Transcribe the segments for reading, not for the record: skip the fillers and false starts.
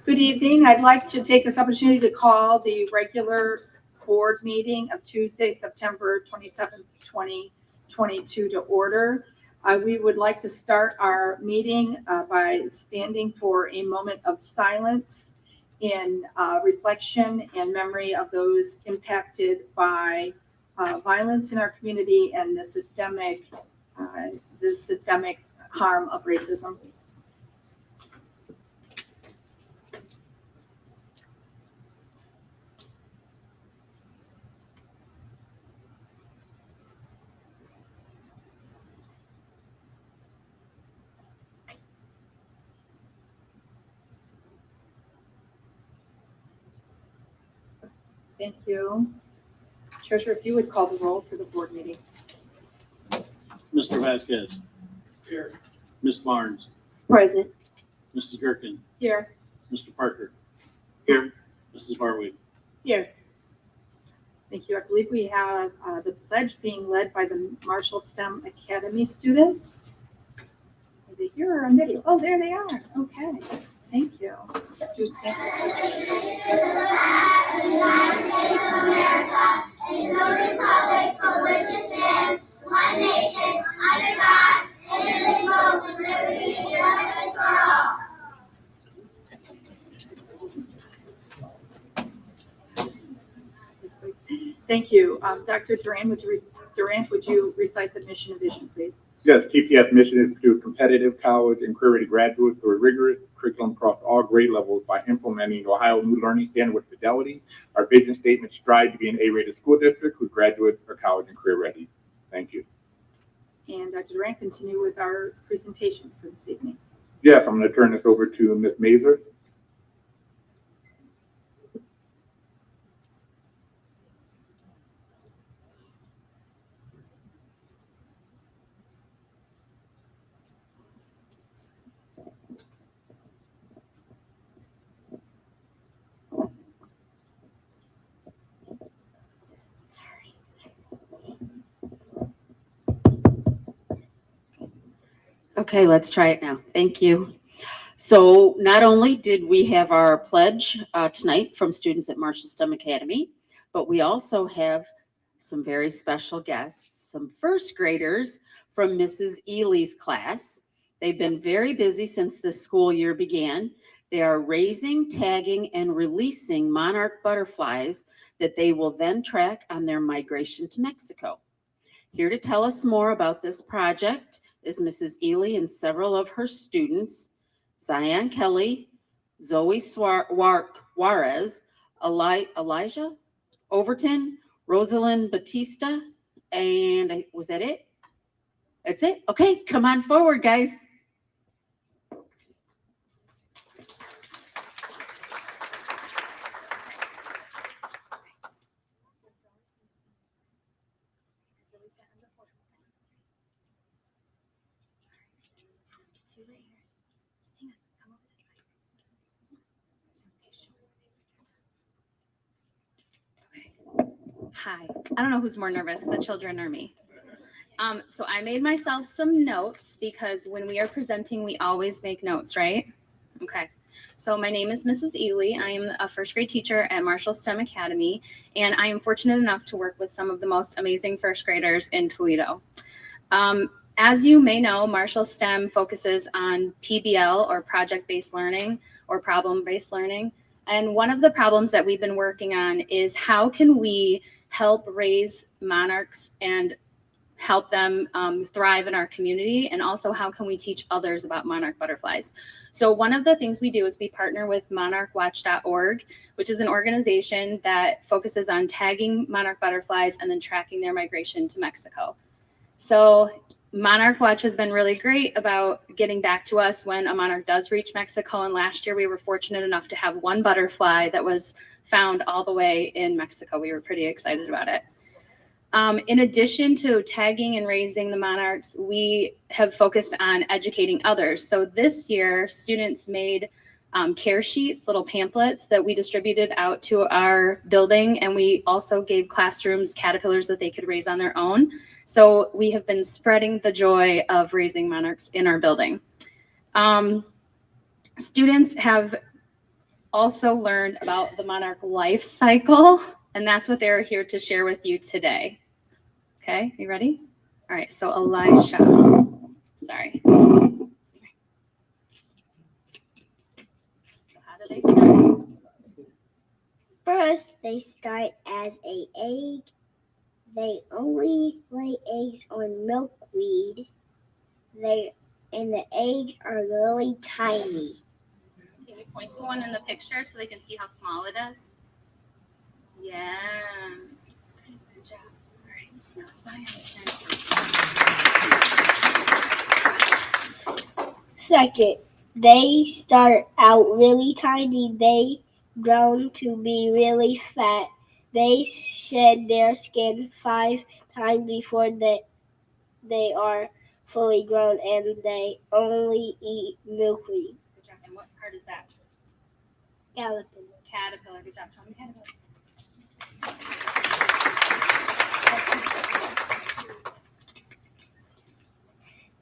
Good evening. I'd like to take this opportunity to call the regular board meeting of Tuesday, September 27th, 2022 to order. We would like to start our meeting by standing for a moment of silence in reflection and memory of those impacted by violence in our community and the systemic harm of racism. Thank you. Treasurer, if you would call the roll for the board meeting. Mr. Vasquez. Here. Ms. Barnes. Present. Mrs. Gerken. Here. Mr. Parker. Here. Mrs. Barwick. Here. Thank you. I believe we have the pledge being led by the Marshall STEM Academy students. Are they here or on video? Oh, there they are. Okay. Thank you. Dude, stand one nation, under God, indivisible, with liberty and justice for all. Thank you. Dr. Duran, would you recite the mission and vision, please? Yes, TPS mission is to produce competitive college and career-ready graduates through a rigorous curriculum across all grade levels by implementing Ohio New Learning Standard with fidelity. Our vision statement strives to be an A-rated school district whose graduates are college and career-ready. Thank you. And Dr. Duran, continue with our presentations for this evening. Yes, I'm going to turn this over to Ms. Mazur. Okay, let's try it now. Thank you. So not only did we have our pledge tonight from students at Marshall STEM Academy, but we also have some very special guests, some first graders from Mrs. Ely's class. They've been very busy since the school year began. They are raising, tagging, and releasing monarch butterflies that they will then track on their migration to Mexico. Here to tell us more about this project is Mrs. Ely and several of her students, Zion Kelly, Zoe Juarez, Elijah Overton, Rosalind Batista, and was that it? That's it? Okay, come on forward, guys. Hi, I don't know who's more nervous, the children or me. So I made myself some notes because when we are presenting, we always make notes, right? Okay. So my name is Mrs. Ely. I am a first grade teacher at Marshall STEM Academy, and I am fortunate enough to work with some of the most amazing first graders in Toledo. As you may know, Marshall STEM focuses on PBL, or project-based learning, or problem-based learning. And one of the problems that we've been working on is how can we help raise monarchs and help them thrive in our community, and also how can we teach others about monarch butterflies. So one of the things we do is we partner with monarchwatch.org, which is an organization that focuses on tagging monarch butterflies and then tracking their migration to Mexico. So Monarch Watch has been really great about getting back to us when a monarch does reach Mexico, and last year we were fortunate enough to have one butterfly that was found all the way in Mexico. We were pretty excited about it. In addition to tagging and raising the monarchs, we have focused on educating others. So this year, students made care sheets, little pamphlets that we distributed out to our building. And we also gave classrooms caterpillars that they could raise on their own. So we have been spreading the joy of raising monarchs in our building. Students have also learned about the monarch life cycle, and that's what they're here to share with you today. Okay, you ready? All right, so Elisha, sorry. So how do they start? First, they start as an egg. They only lay eggs on milkweed. And the eggs are really tiny. Can you point to one in the picture so they can see how small it is? Yeah. Good job. All right. Now Zion's turn. Second, they start out really tiny. They grow to be really fat. They shed their skin 5 times before they are fully grown, and they only eat milkweed. Good job. And what part is that? Caterpillar. Caterpillar. Good job. Tell me caterpillar.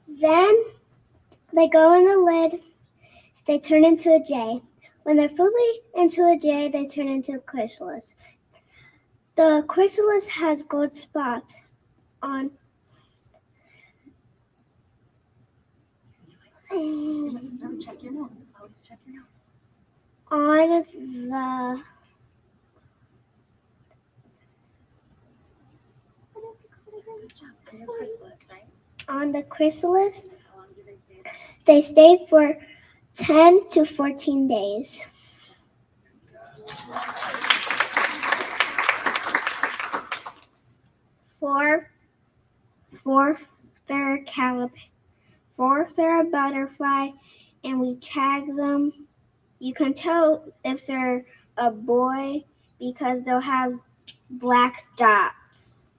Then they go in a lid. They turn into a J. When they're fully into a J, they turn into a chrysalis. The chrysalis has gold spots on Remember, check your notes. Always check your notes. on the Good job. And your chrysalis, right? on the chrysalis. How long do they stay? They stay for 10 to 14 days. Fourth, they're a butterfly, and we tag them. You can tell if they're a boy because they'll have black dots.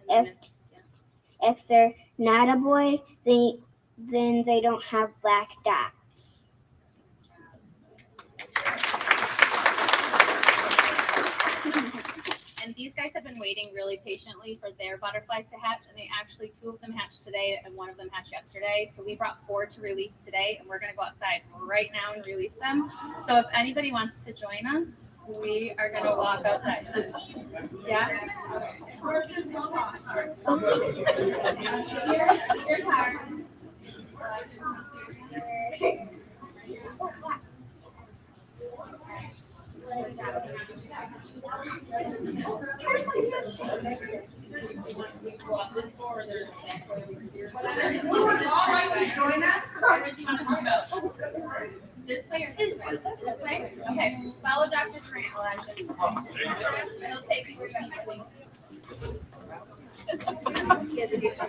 If they're not a boy, then they don't have black dots. And these guys have been waiting really patiently for their butterflies to hatch, and they actually, 2 of them hatched today and 1 of them hatched yesterday. So we brought 4 to release today, and we're going to go outside right now and release them. So if anybody wants to join us, we are going to walk outside. Yeah? This way or this way? This way? Okay. Follow Dr. Grant, Elijah. He'll take you where you need to be.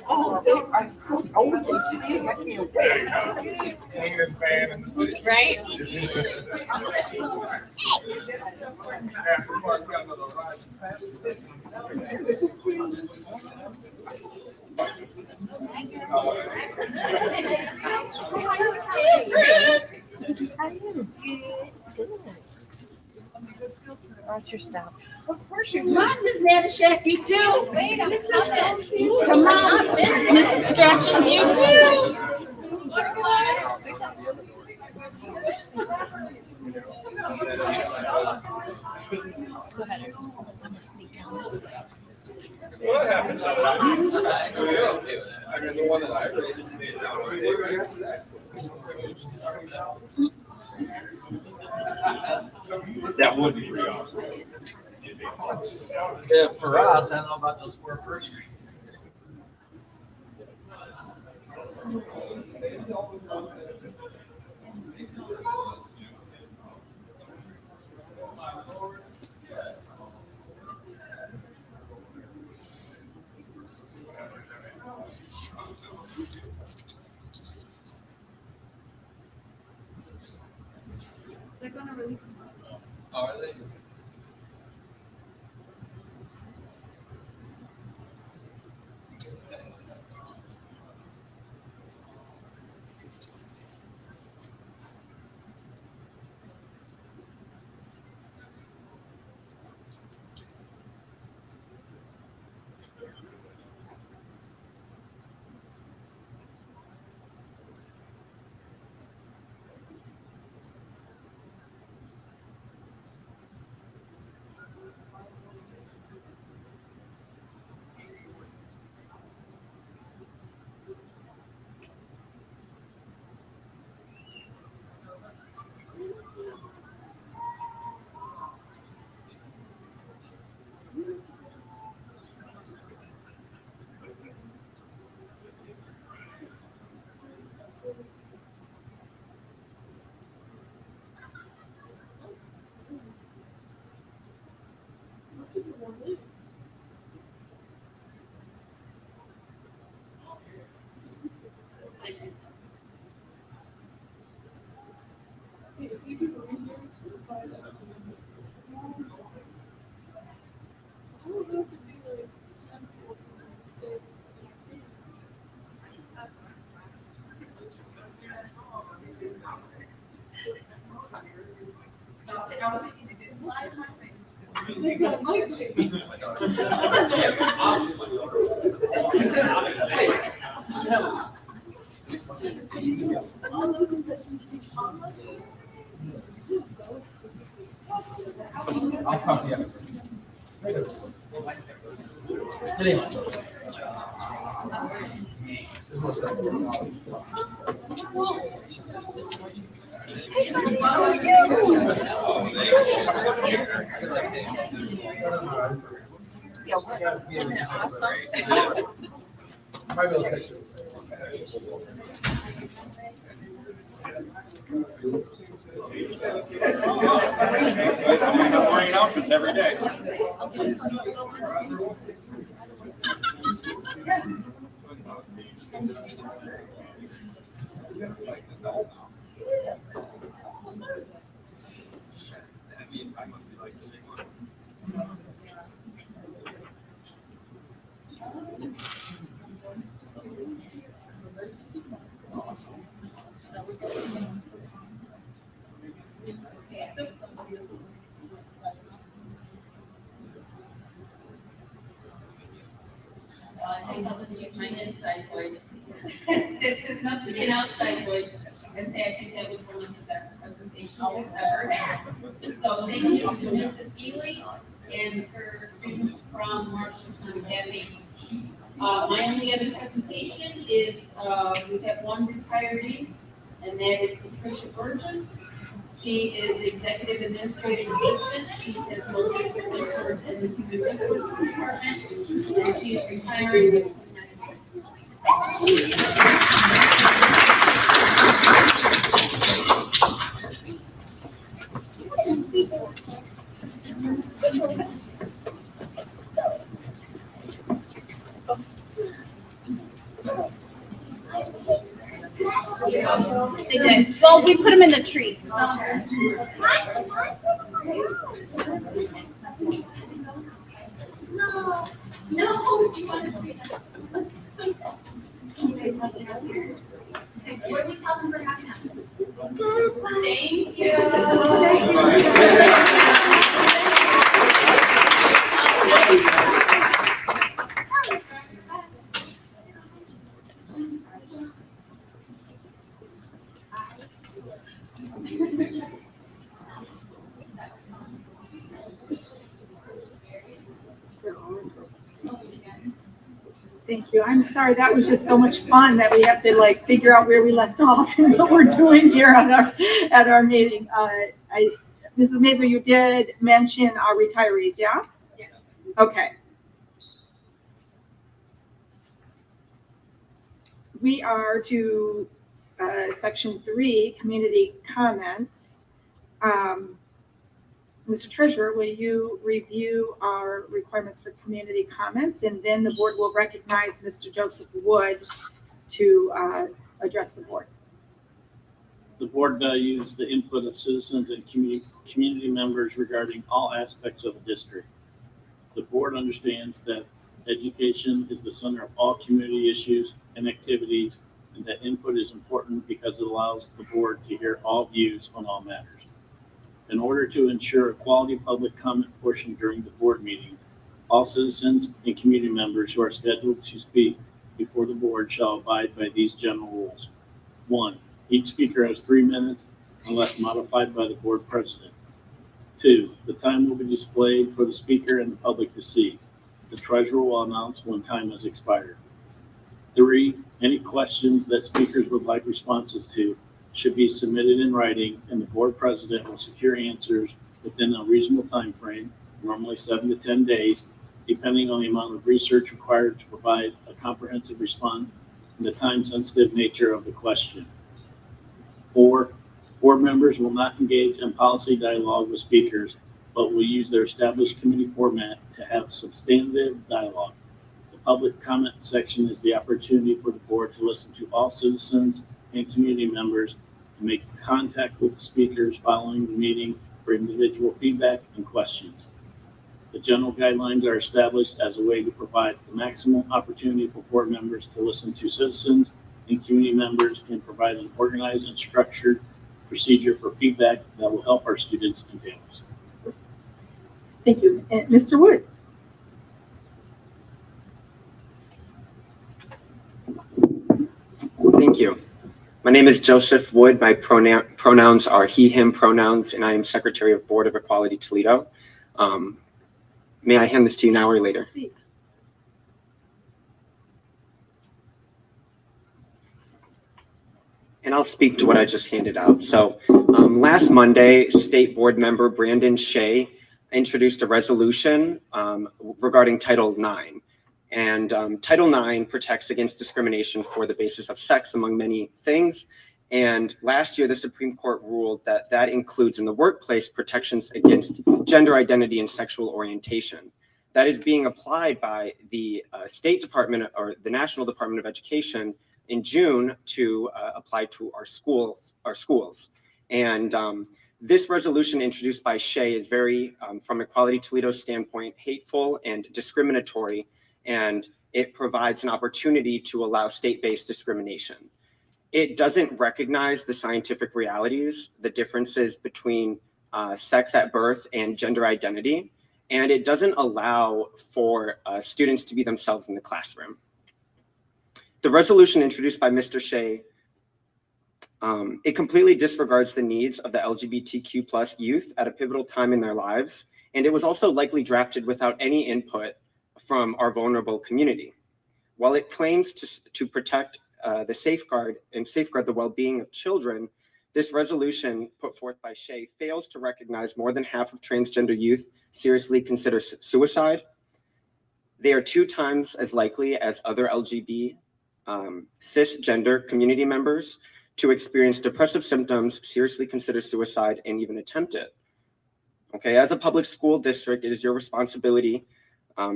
Oh, they are so old. I can't wait. Right? Watch your step. Come on, Ms. Natashek, you too. Come on, Mrs. Scratchins, you too. Go ahead. I'm gonna sneak down this way. What happened? I mean, the one that I raised made it out. That would be pretty awesome. Yeah, for us, I don't know about those 4 first graders. They're gonna release them. Oh, are they? I'll talk to you. Anyway. Morning announcements every day. I think I'll just use my inside voice. It's enough to be an outside voice and say I think that was one of the best presentations we've ever had. So thank you to Mrs. Ely and her students from Marshalltown Academy. My only other presentation is we have one retiree, and that is Patricia Burgess. She is Executive Administrative Assistant. She has most recently served in the Human Resources Department, and she is retiring with 29 years. They did. Well, we put them in the tree. No. No. You want to be what do we tell them for having us? Thank Thank you. I'm sorry, that was just so much fun that we have to like figure out where we left off and what we're doing here at our meeting. Mrs. Mazer, you did mention our retirees, yeah? Yeah. Okay. We are to section 3, community comments. Mr. Treasurer, will you review our requirements for community comments, and then the board will recognize Mr. Joseph Wood to address the board. The board values the input of citizens and community members regarding all aspects of a district. The board understands that education is the center of all community issues and activities, and that input is important because it allows the board to hear all views on all matters. In order to ensure a quality public comment portion during the board meetings, all citizens and community members who are scheduled to speak before the board shall abide by these general rules. 1, each speaker has 3 minutes unless modified by the board president. 2, the time will be displayed for the speaker and the public to see. The treasurer will announce when time has expired. 3, any questions that speakers would like responses to should be submitted in writing, and the board president will secure answers within a reasonable time frame, normally 7 to 10 days, depending on the amount of research required to provide a comprehensive response and the time-sensitive nature of the question. 4, board members will not engage in policy dialogue with speakers, but will use their established committee format to have substantive dialogue. The public comment section is the opportunity for the board to listen to all citizens and community members and make contact with the speakers following the meeting for individual feedback and questions. The general guidelines are established as a way to provide the maximum opportunity for board members to listen to citizens and community members and provide an organized and structured procedure for feedback that will help our students and families. Thank you. And Mr. Wood? Thank you. My name is Joseph Wood. My pronouns are he, him pronouns, and I am Secretary of Board of Equality Toledo. May I hand this to you now or later? Please. And I'll speak to what I just handed out. So last Monday, State Board member Brandon Shea introduced a resolution regarding Title IX. And Title IX protects against discrimination for the basis of sex, among many things. And last year, the Supreme Court ruled that that includes in the workplace protections against gender identity and sexual orientation. That is being applied by the State Department or the National Department of Education in June to apply to our schools. And this resolution introduced by Shea is very, from Equality Toledo's standpoint, hateful and discriminatory, and it provides an opportunity to allow state-based discrimination. It doesn't recognize the scientific realities, the differences between sex at birth and gender identity, and it doesn't allow for students to be themselves in the classroom. The resolution introduced by Mr. Shea, it completely disregards the needs of the LGBTQ+ youth at a pivotal time in their lives, and it was also likely drafted without any input from our vulnerable community. While it claims to protect the safeguard the well-being of children, this resolution put forth by Shea fails to recognize more than half of transgender youth seriously consider suicide. They are 2 times as likely as other LGBT cisgender community members to experience depressive symptoms, seriously consider suicide, and even attempt it. Okay, as a public school district, it is your responsibility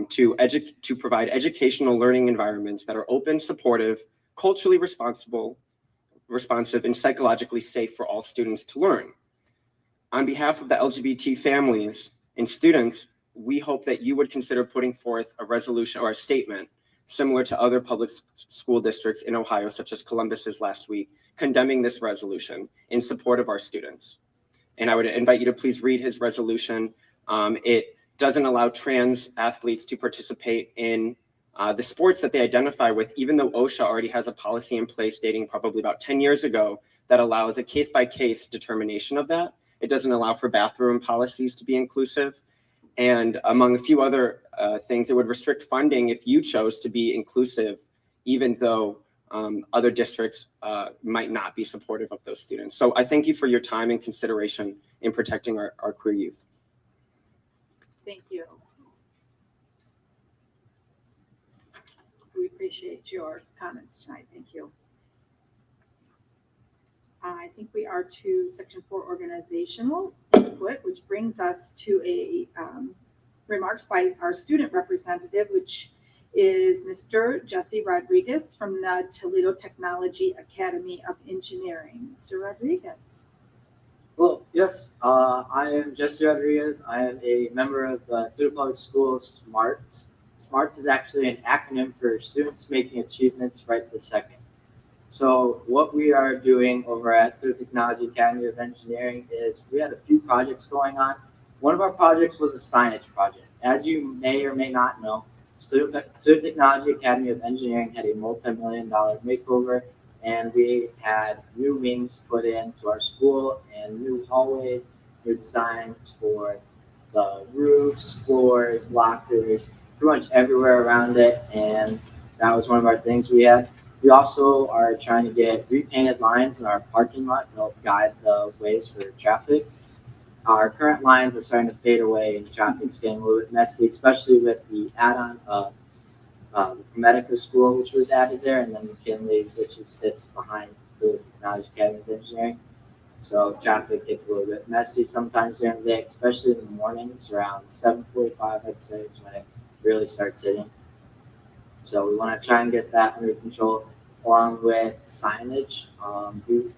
to provide educational learning environments that are open, supportive, culturally responsive, and psychologically safe for all students to learn. On behalf of the LGBT families and students, we hope that you would consider putting forth a resolution or a statement similar to other public school districts in Ohio, such as Columbus's last week, condemning this resolution in support of our students. And I would invite you to please read his resolution. It doesn't allow trans athletes to participate in the sports that they identify with, even though OSHA already has a policy in place dating probably about 10 years ago that allows a case-by-case determination of that. It doesn't allow for bathroom policies to be inclusive. And among a few other things, it would restrict funding if you chose to be inclusive, even though other districts might not be supportive of those students. So I thank you for your time and consideration in protecting our queer youth. Thank you. We appreciate your comments tonight. Thank you. I think we are to section 4 organizational input, which brings us to a remarks by our student representative, which is Mr. Jesse Rodriguez from the Toledo Technology Academy of Engineering. Mr. Rodriguez. Well, yes, I am Jesse Rodriguez. I am a member of the Toledo Public Schools SMART. SMART is actually an acronym for Students Making Achievements Right This Second. So what we are doing over at Toledo Technology Academy of Engineering is we had a few projects going on. One of our projects was a signage project. As you may or may not know, Toledo Technology Academy of Engineering had a multi-million-dollar makeover, and we had new wings put into our school and new hallways, new designs for the roofs, floors, lockers, pretty much everywhere around it. And that was one of our things we had. We also are trying to get repainted lines in our parking lot to help guide the ways for traffic. Our current lines are starting to fade away and traffic's getting a little bit messy, especially with the add-on of Medical School, which was added there, and then McKinley, which sits behind the Technology Academy of Engineering. So traffic gets a little bit messy sometimes during the day, especially in the mornings around 7:45, I'd say, is when it really starts hitting. So we want to try and get that under control, along with signage. We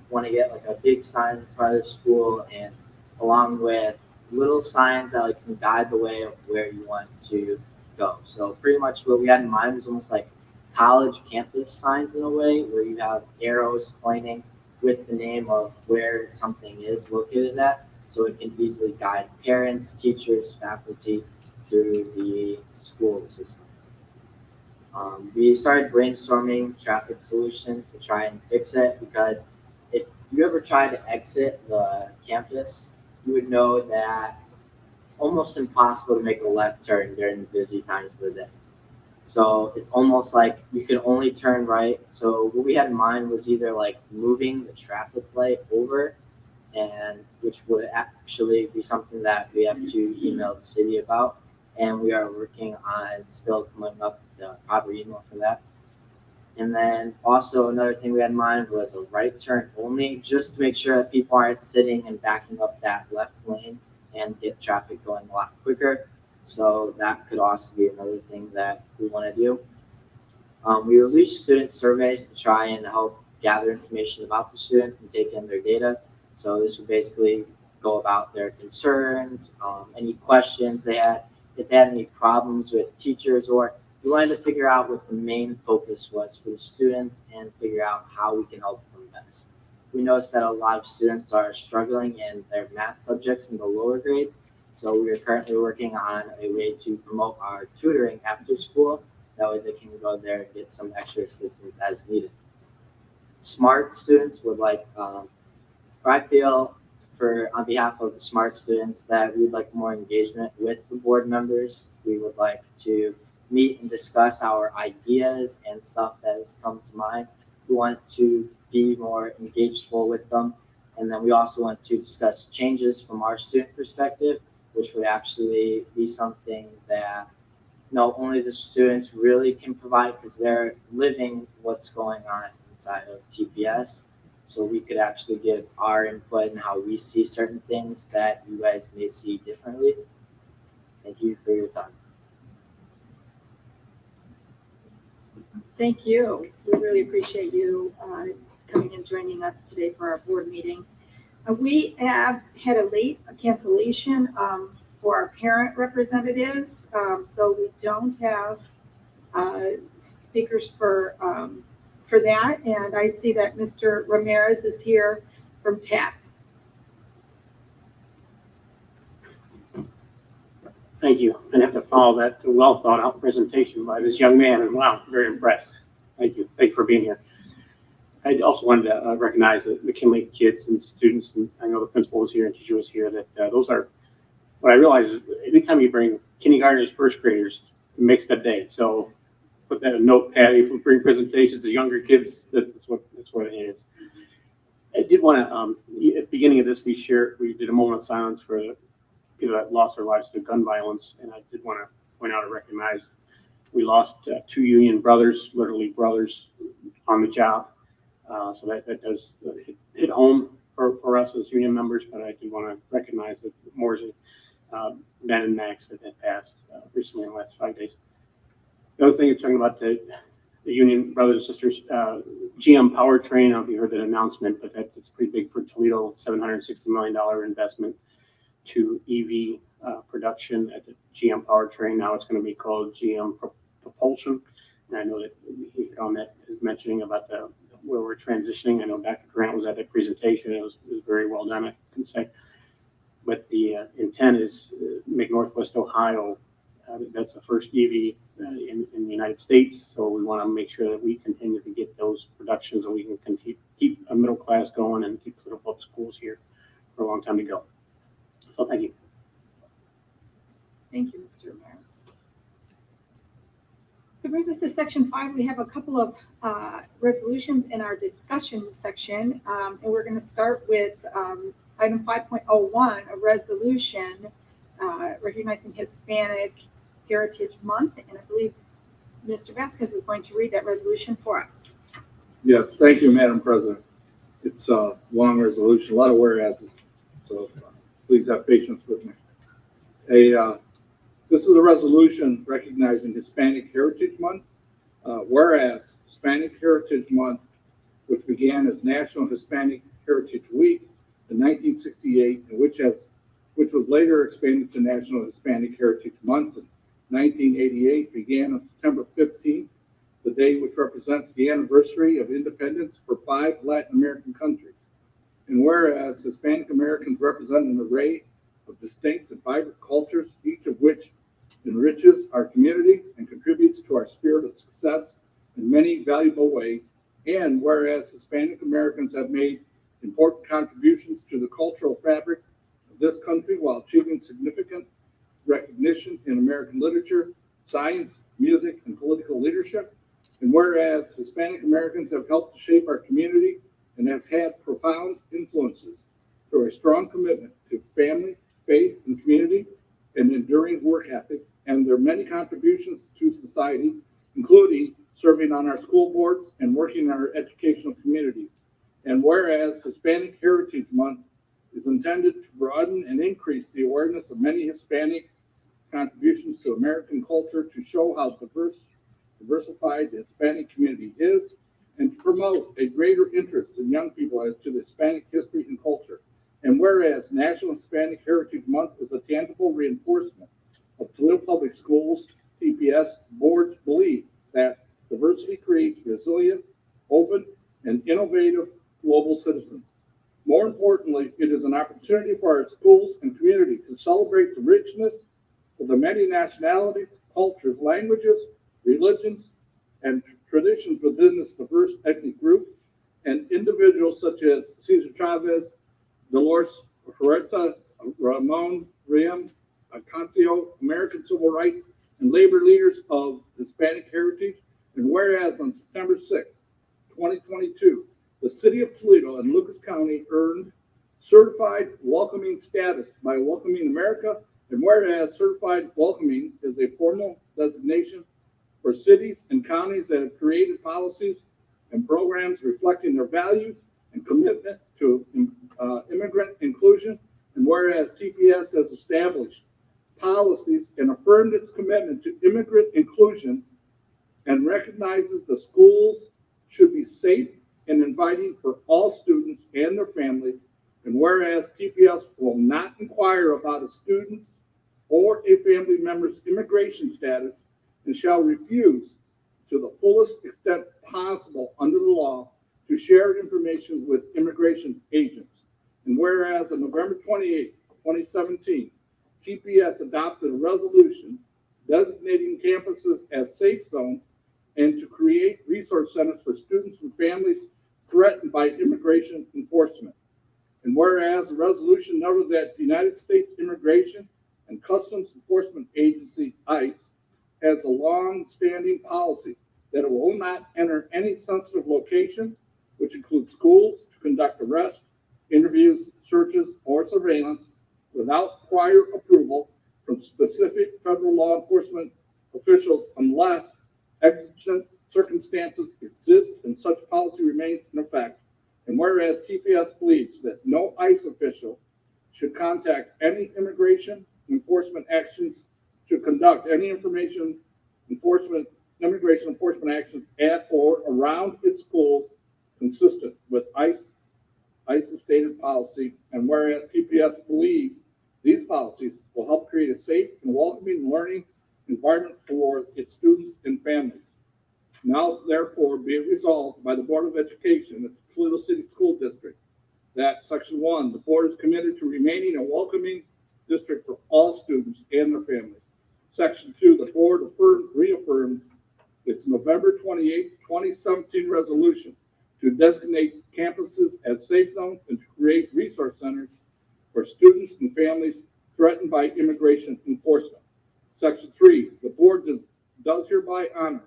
want to get like a big sign in front of the school, and along with little signs that can guide the way of where you want to go. So pretty much what we had in mind was almost like college campus signs in a way, where you have arrows pointing with the name of where something is located at, so it can easily guide parents, teachers, faculty through the school system. We started brainstorming traffic solutions to try and fix it, because if you ever try to exit the campus, you would know that it's almost impossible to make a left turn during the busy times of the day. So it's almost like you can only turn right. So what we had in mind was either like moving the traffic light over, and which would actually be something that we have to email the city about. And we are working on still coming up with the proper email for that. And then also another thing we had in mind was a right turn only, just to make sure that people aren't sitting and backing up that left lane and get traffic going a lot quicker. So that could also be another thing that we want to do. We released student surveys to try and help gather information about the students and take in their data. So this would basically go about their concerns, any questions they had, if they had any problems with teachers, or we wanted to figure out what the main focus was for the students and figure out how we can help them best. We noticed that a lot of students are struggling in their math subjects in the lower grades. So we are currently working on a way to promote our tutoring after school. That way they can go there and get some extra assistance as needed. Smart students would like, I feel on behalf of the smart students that we'd like more engagement with the board members. We would like to meet and discuss our ideas and stuff that has come to mind. We want to be more engageful with them. And then we also want to discuss changes from our student perspective, which would actually be something that not only the students really can provide, because they're living what's going on inside of TPS. So we could actually give our input and how we see certain things that you guys may see differently. Thank you for your time. Thank you. We really appreciate you coming and joining us today for our board meeting. We have had a late cancellation for our parent representatives, so we don't have speakers for that. And I see that Mr. Ramirez is here from TAP. Thank you. I have to follow that well thought out presentation by this young man, and wow, very impressed. Thank you. Thank you for being here. I also wanted to recognize the McKinley kids and students, and I know the principal was here and teacher was here, that those are, what I realize is anytime you bring kindergartners, first graders, it makes that day. So put that in a notepad. If we bring presentations to younger kids, that's what it is. I did want to, at the beginning of this, we did a moment of silence for people that lost their lives to gun violence, and I did want to point out and recognize we lost two union brothers, literally brothers, on the job. So that does hit home for us as union members, but I do want to recognize that Morrissey, Ben and Max that had passed recently in the last 5 days. The other thing you're talking about the union brothers and sisters, GM Powertrain, I don't know if you heard that announcement, but it's pretty big for Toledo, $760 million investment to EV production at the GM Powertrain. Now it's going to be called GM Propulsion. And I know that he on that is mentioning about where we're transitioning. I know Dr. Grant was at that presentation. It was very well done, I can say. But the intent is make Northwest Ohio, that's the first EV in the United States. So we want to make sure that we continue to get those productions and we can keep a middle class going and keep the public schools here for a long time to go. So thank you. Thank you, Mr. Ramirez. That brings us to section 5. We have a couple of resolutions in our discussion section, and we're going to start with item 5.01, a resolution recognizing Hispanic Heritage Month, and I believe Mr. Vasquez is going to read that resolution for us. Yes, thank you, Madam President. It's a long resolution, a lot of whereases, so please have patience with me. This is a resolution recognizing Hispanic Heritage Month. Whereas Hispanic Heritage Month, which began as National Hispanic Heritage Week in 1968, and which was later expanded to National Hispanic Heritage Month in 1988, began on September 15th, the day which represents the anniversary of independence for 5 Latin American countries. And whereas Hispanic Americans represent an array of distinct and vibrant cultures, each of which enriches our community and contributes to our spirit of success in many valuable ways. And whereas Hispanic Americans have made important contributions to the cultural fabric of this country while achieving significant recognition in American literature, science, music, and political leadership. And whereas Hispanic Americans have helped to shape our community and have had profound influences through a strong commitment to family, faith, and community, and enduring work ethic, and their many contributions to society, including serving on our school boards and working in our educational communities. And whereas Hispanic Heritage Month is intended to broaden and increase the awareness of many Hispanic contributions to American culture to show how diversified the Hispanic community is, and to promote a greater interest in young people as to the Hispanic history and culture. And whereas National Hispanic Heritage Month is a tangible reinforcement of Toledo Public Schools TPS Board's belief that diversity creates resilient, open, and innovative global citizens. More importantly, it is an opportunity for our schools and community to celebrate the richness of the many nationalities, cultures, languages, religions, and traditions within this diverse ethnic group, and individuals such as Cesar Chavez, Dolores Huerta, Ramon Riem, Acancio, American civil rights and labor leaders of Hispanic heritage. And whereas on September 6, 2022, the city of Toledo and Lucas County earned certified welcoming status by Welcoming America. And whereas certified welcoming is a formal designation for cities and counties that have created policies and programs reflecting their values and commitment to immigrant inclusion. And whereas TPS has established policies and affirmed its commitment to immigrant inclusion and recognizes the schools should be safe and inviting for all students and their families. And whereas TPS will not inquire about a student's or a family member's immigration status and shall refuse to the fullest extent possible under the law to share information with immigration agents. And whereas on November 28, 2017, TPS adopted a resolution designating campuses as safe zones and to create resource centers for students and families threatened by immigration enforcement. And whereas the resolution noted that the United States Immigration and Customs Enforcement Agency, ICE, has a long-standing policy that it will not enter any sensitive location, which includes schools, to conduct arrests, interviews, searches, or surveillance without prior approval from specific federal law enforcement officials unless exigent circumstances exist and such policy remains in effect. And whereas TPS believes that no ICE official should contact any immigration enforcement actions, should conduct any immigration enforcement actions at or around its schools consistent with ICE's stated policy. And whereas TPS believe these policies will help create a safe and welcoming learning environment for its students and families. Now, therefore, be it resolved by the Board of Education of the Toledo City School District that Section 1, the board is committed to remaining a welcoming district for all students and their families. Section 2, the board reaffirms its November 28, 2017 resolution to designate campuses as safe zones and to create resource centers for students and families threatened by immigration enforcement. Section 3, the board does hereby honor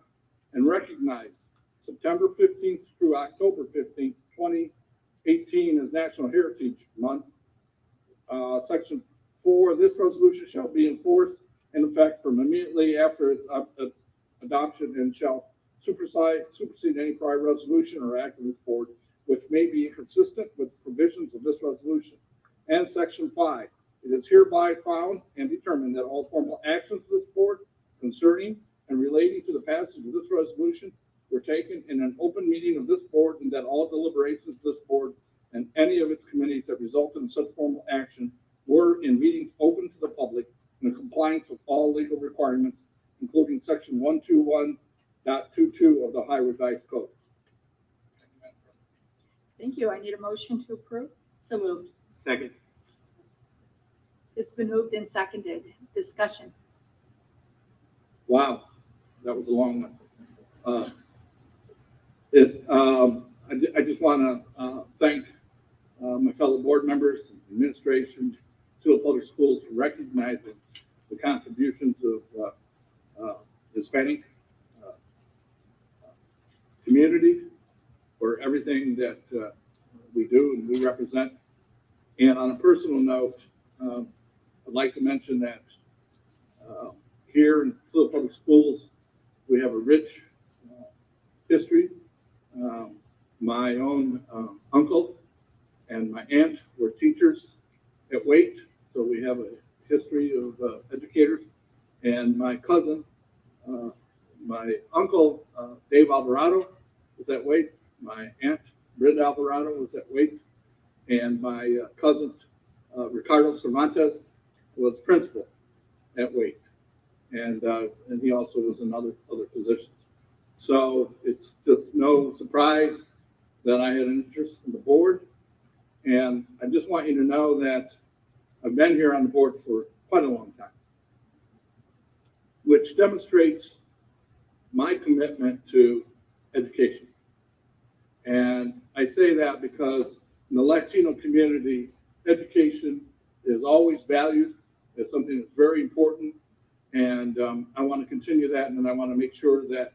and recognize September 15th through October 15th, 2018 as National Heritage Month. Section 4, this resolution shall be enforced in effect from immediately after its adoption and shall supersede any prior resolution or act of this board, which may be inconsistent with provisions of this resolution. And Section 5, it is hereby found and determined that all formal actions of this board concerning and relating to the passage of this resolution were taken in an open meeting of this board, and that all deliberations of this board and any of its committees that resulted in such formal action were in meetings open to the public in compliance with all legal requirements, including Section 121.22 of the Ohio Revised Code. Thank you. I need a motion to approve. So moved. Second. It's been moved and seconded. Discussion. Wow, that was a long one. I just want to thank my fellow board members, administration, Toledo Public Schools for recognizing the contributions of Hispanic community for everything that we do and we represent. And on a personal note, I'd like to mention that here in Toledo Public Schools, we have a rich history. My own uncle and my aunt were teachers at Waite, so we have a history of educators. And my cousin, my uncle, Dave Alvarado, was at Waite. My aunt, Brenda Alvarado, was at Waite. And my cousin, Ricardo Cervantes, was principal at Waite. And he also was in other positions. So it's just no surprise that I had an interest in the board. And I just want you to know that I've been here on the board for quite a long time, which demonstrates my commitment to education. And I say that because in the Latino community, education is always valued as something that's very important. And I want to continue that, and I want to make sure that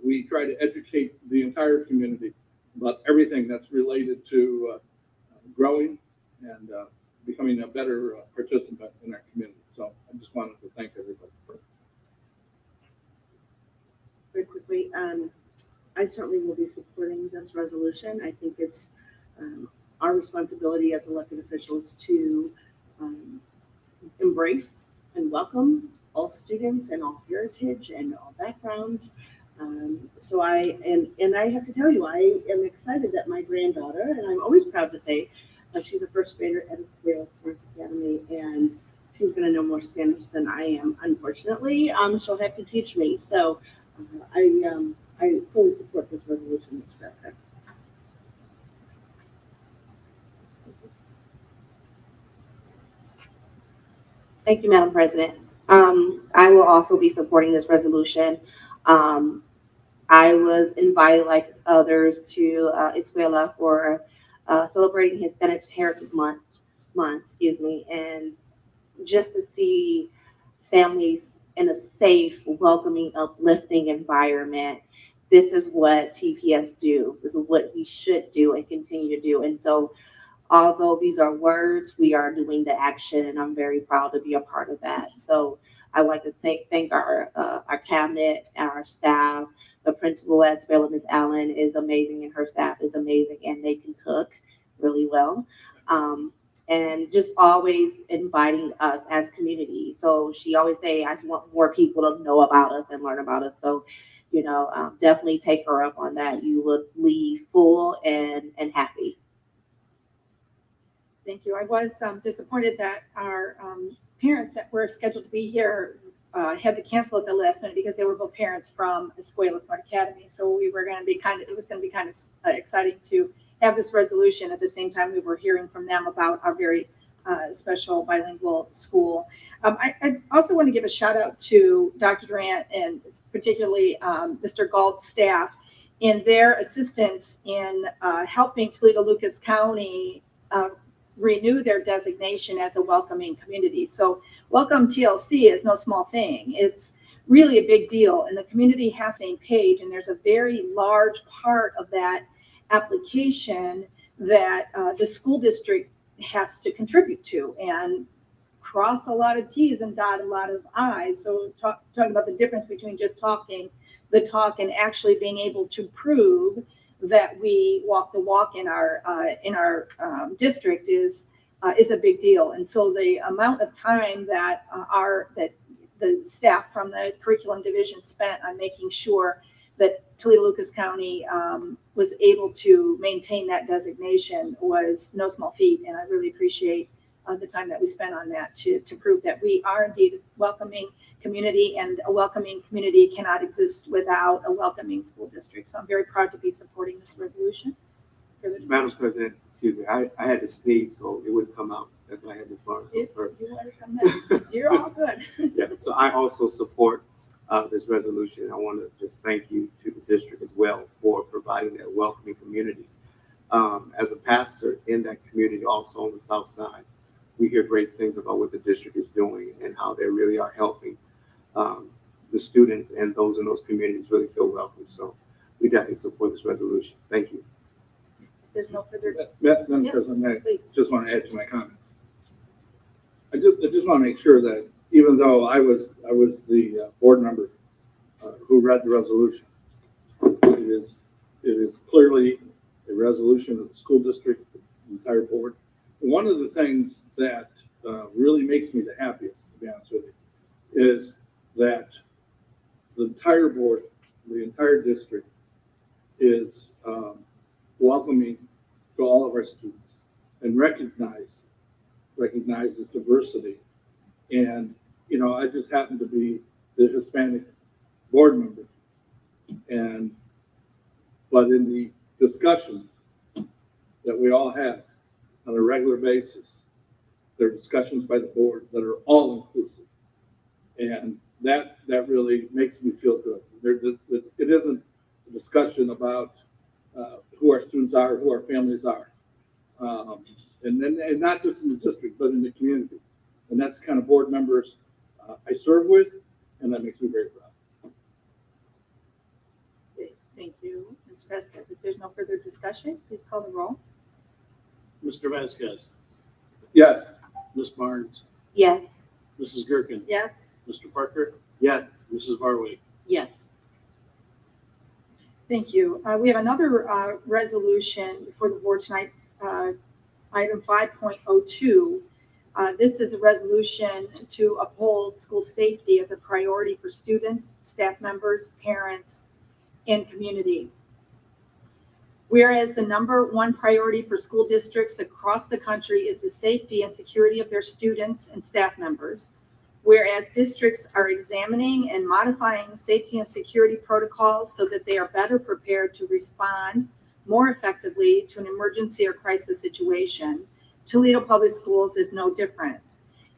we try to educate the entire community about everything that's related to growing and becoming a better participant in our community. So I just wanted to thank everybody. Very quickly, I certainly will be supporting this resolution. I think it's our responsibility as elected officials to embrace and welcome all students and all heritage and all backgrounds. So I have to tell you, I am excited that my granddaughter, and I'm always proud to say, she's a first grader at Escuela Sports Academy, and she's going to know more Spanish than I am. Unfortunately, she'll have to teach me. So I fully support this resolution, Mr. Vasquez. Thank you, Madam President. I will also be supporting this resolution. I was invited, like others, to Escuela for celebrating Hispanic Heritage Month, and just to see families in a safe, welcoming, uplifting environment. This is what TPS do. This is what we should do and continue to do. And so, although these are words, we are doing the action, and I'm very proud to be a part of that. So I'd like to thank our cabinet, our staff. The principal at Escuela, Ms. Allen, is amazing, and her staff is amazing, and they can cook really well. And just always inviting us as community. So she always say, I just want more people to know about us and learn about us. So, definitely take her up on that. You would leave full and happy. Thank you. I was disappointed that our parents that were scheduled to be here had to cancel at the last minute because they were both parents from Escuela Smart Academy. So we were going to be it was going to be kind of exciting to have this resolution at the same time we were hearing from them about our very special bilingual school. I also want to give a shout out to Dr. Durant and particularly Mr. Galt's staff in their assistance in helping Toledo Lucas County renew their designation as a welcoming community. So welcome TLC is no small thing. It's really a big deal, and the community has the same page, and there's a very large part of that application that the school district has to contribute to and cross a lot of T's and dot a lot of I's. So talking about the difference between just talking the talk and actually being able to prove that we walk the walk in our district is a big deal. And so the amount of time that the staff from the curriculum division spent on making sure that Toledo Lucas County was able to maintain that designation was no small feat, and I really appreciate the time that we spent on that to prove that we are indeed a welcoming community, and a welcoming community cannot exist without a welcoming school district. So I'm very proud to be supporting this resolution. further Madam discussion? President, excuse me, I had to sneeze, so it wouldn't come out if I had this bar. If you want to come next, you're all good. Yeah, so I also support this resolution. I want to just thank you to the district as well for providing that welcoming community. As a pastor in that community, also on the south side, we hear great things about what the district is doing and how they really are helping the students and those in those communities really feel welcome. So we definitely support this resolution. Thank you. There's no further. Madam Yes, President, I please. just want to add to my comments. I just want to make sure that even though I was the board member who read the resolution, it is clearly a resolution of the school district, the entire board. One of the things that really makes me the happiest, to be honest with you, is that the entire board, the entire district is welcoming to all of our students and recognizes diversity. And, you know, I just happen to be the Hispanic board member. But in the discussions that we all have on a regular basis, there are discussions by the board that are all inclusive. And that really makes me feel good. It isn't a discussion about who our students are, who our families are. And not just in the district, but in the community. And that's the kind of board members I serve with, and that makes me very proud. Thank you, Ms. Vasquez. If there's no further discussion, please call the roll. Mr. Vasquez, Yes. Ms. Barnes, Yes. Mrs. Gerken, Yes. Mr. Parker, Yes. Mrs. Barwick. Yes. Thank you. We have another resolution for the board tonight, item 5.02. This is a resolution to uphold school safety as a priority for students, staff members, parents, and community. Whereas the number one priority for school districts across the country is the safety and security of their students and staff members. Whereas districts are examining and modifying safety and security protocols so that they are better prepared to respond more effectively to an emergency or crisis situation, Toledo Public Schools is no different.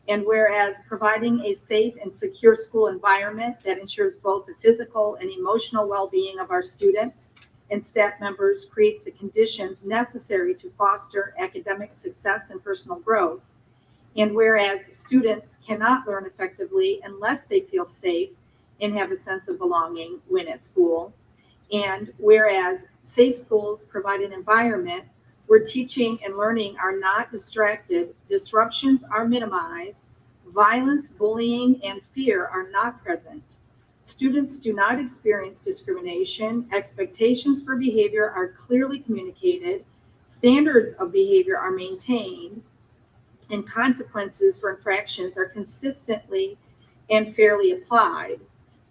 And whereas providing a safe and secure school environment that ensures both the physical and emotional well-being of our students and staff members creates the conditions necessary to foster academic success and personal growth. And whereas students cannot learn effectively unless they feel safe and have a sense of belonging when at school. And whereas safe schools provide an environment where teaching and learning are not distracted, disruptions are minimized, violence, bullying, and fear are not present. Students do not experience discrimination, expectations for behavior are clearly communicated, standards of behavior are maintained, and consequences for infractions are consistently and fairly applied.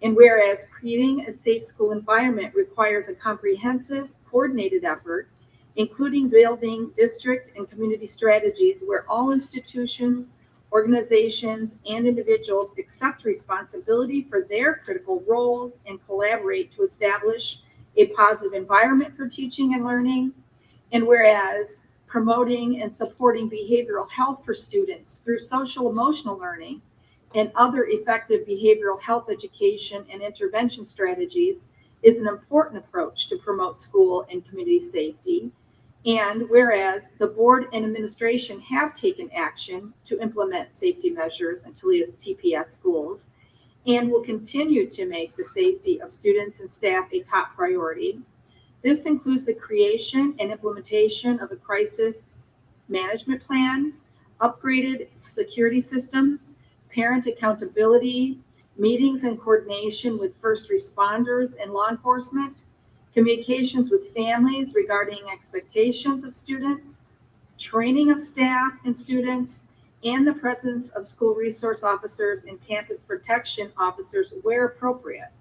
And whereas creating a safe school environment requires a comprehensive, coordinated effort, including building district and community strategies where all institutions, organizations, and individuals accept responsibility for their critical roles and collaborate to establish a positive environment for teaching and learning. And whereas promoting and supporting behavioral health for students through social emotional learning and other effective behavioral health education and intervention strategies is an important approach to promote school and community safety. And whereas the board and administration have taken action to implement safety measures in Toledo TPS schools and will continue to make the safety of students and staff a top priority. This includes the creation and implementation of a crisis management plan, upgraded security systems, parent accountability, meetings and coordination with first responders and law enforcement, communications with families regarding expectations of students, training of staff and students, and the presence of school resource officers and campus protection officers where appropriate.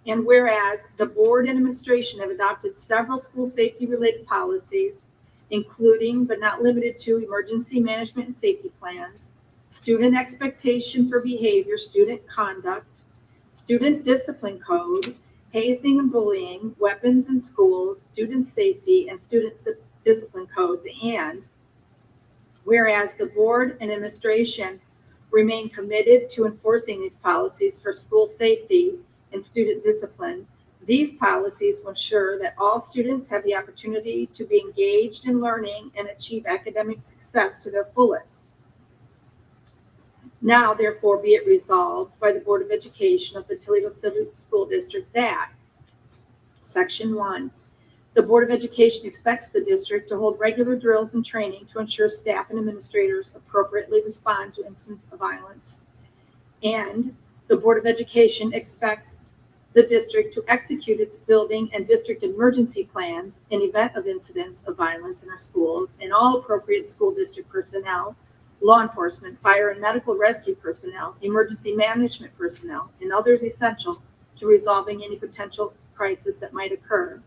And whereas the board and administration have adopted several school safety related policies, including but not limited to emergency management and safety plans, student expectation for behavior, student conduct, student discipline code, hazing and bullying, weapons in schools, student safety, and student discipline codes. And whereas the board and administration remain committed to enforcing these policies for school safety and student discipline, these policies will ensure that all students have the opportunity to be engaged in learning and achieve academic success to their fullest. Now, therefore, be it resolved by the Board of Education of the Toledo City School District that Section 1, the Board of Education expects the district to hold regular drills and training to ensure staff and administrators appropriately respond to incidents of violence. And the Board of Education expects the district to execute its building and district emergency plans in event of incidents of violence in our schools, and all appropriate school district personnel, law enforcement, fire and medical rescue personnel, emergency management personnel, and others essential to resolving any potential crisis that might occur.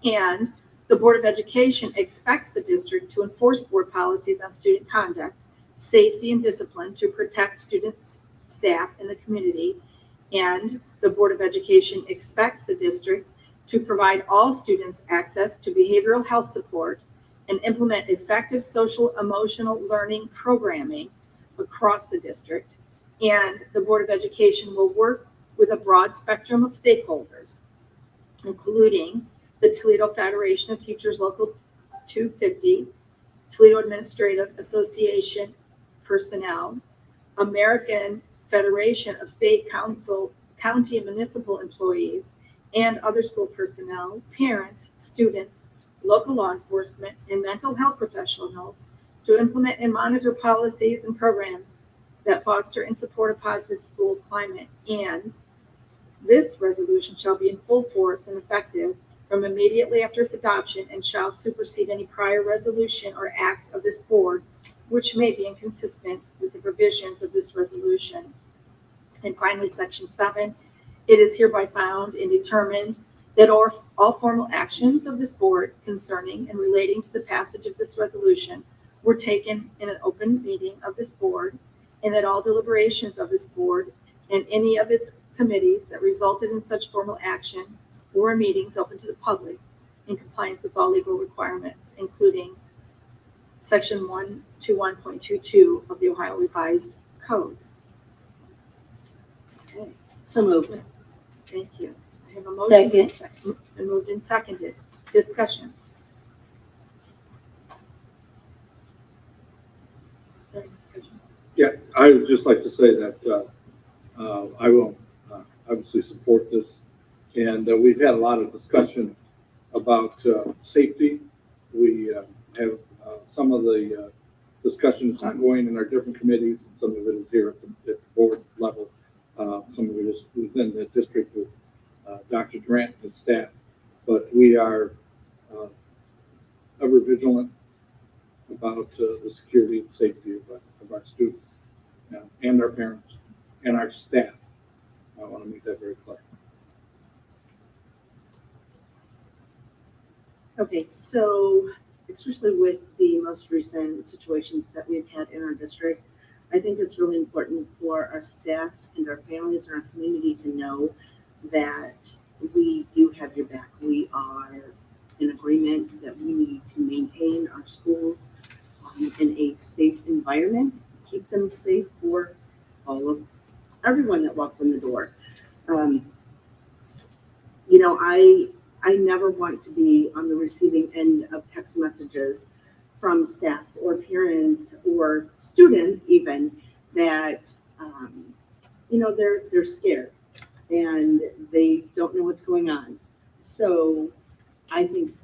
And the Board of Education expects the district to enforce board policies on student conduct, safety, and discipline to protect students, staff, and the community. And the Board of Education expects the district to provide all students access to behavioral health support and implement effective social emotional learning programming across the district. And the Board of Education will work with a broad spectrum of stakeholders, including the Toledo Federation of Teachers Local 250, Toledo Administrative Association personnel, American Federation of State Council, County and Municipal Employees, and other school personnel, parents, students, local law enforcement, and mental health professionals to implement and monitor policies and programs that foster and support a positive school climate. And this resolution shall be in full force and effective from immediately after its adoption and shall supersede any prior resolution or act of this board which may be inconsistent with the provisions of this resolution. And finally, Section 7, it is hereby found and determined that all formal actions of this board concerning and relating to the passage of this resolution were taken in an open meeting of this board, and that all deliberations of this board and any of its committees that resulted in such formal action were meetings open to the public in compliance with all legal requirements, including Section 121.22 of the Ohio Revised Code. Okay, So moved. thank you. I have a motion. Second. It's been moved and seconded. Discussion. Sorry, discussion. Yeah, I would just like to say that I will obviously support this. And we've had a lot of discussion about safety. We have some of the discussions ongoing in our different committees, and some of it is here at the board level. Some of it is within the district with Dr. Durant and his staff. But we are ever vigilant about the security and safety of our students and our parents and our staff. I want to make that very clear. Okay, so especially with the most recent situations that we've had in our district, I think it's really important for our staff and our families and our community to know that we do have your back. We are in agreement that we need to maintain our schools in a safe environment, keep them safe for everyone that walks in the door. I never want to be on the receiving end of text messages from staff or parents or students even that, they're scared and they don't know what's going on. So I think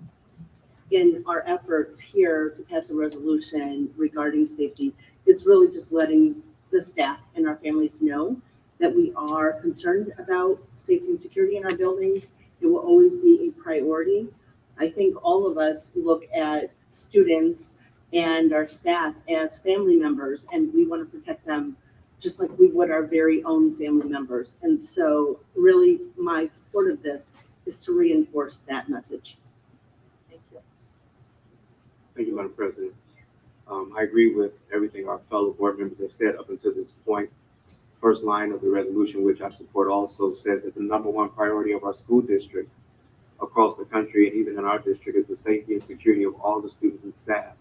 in our efforts here to pass a resolution regarding safety, it's really just letting the staff and our families know that we are concerned about safety and security in our buildings. It will always be a priority. I think all of us look at students and our staff as family members, and we want to protect them just like we would our very own family members. And so really my support of this is to reinforce that message. Thank you. Thank you, Madam President. I agree with everything our fellow board members have said up until this point. first line of the resolution, which I support also, says that the number one priority of our school district across the country and even in our district is the safety and security of all the students and staff.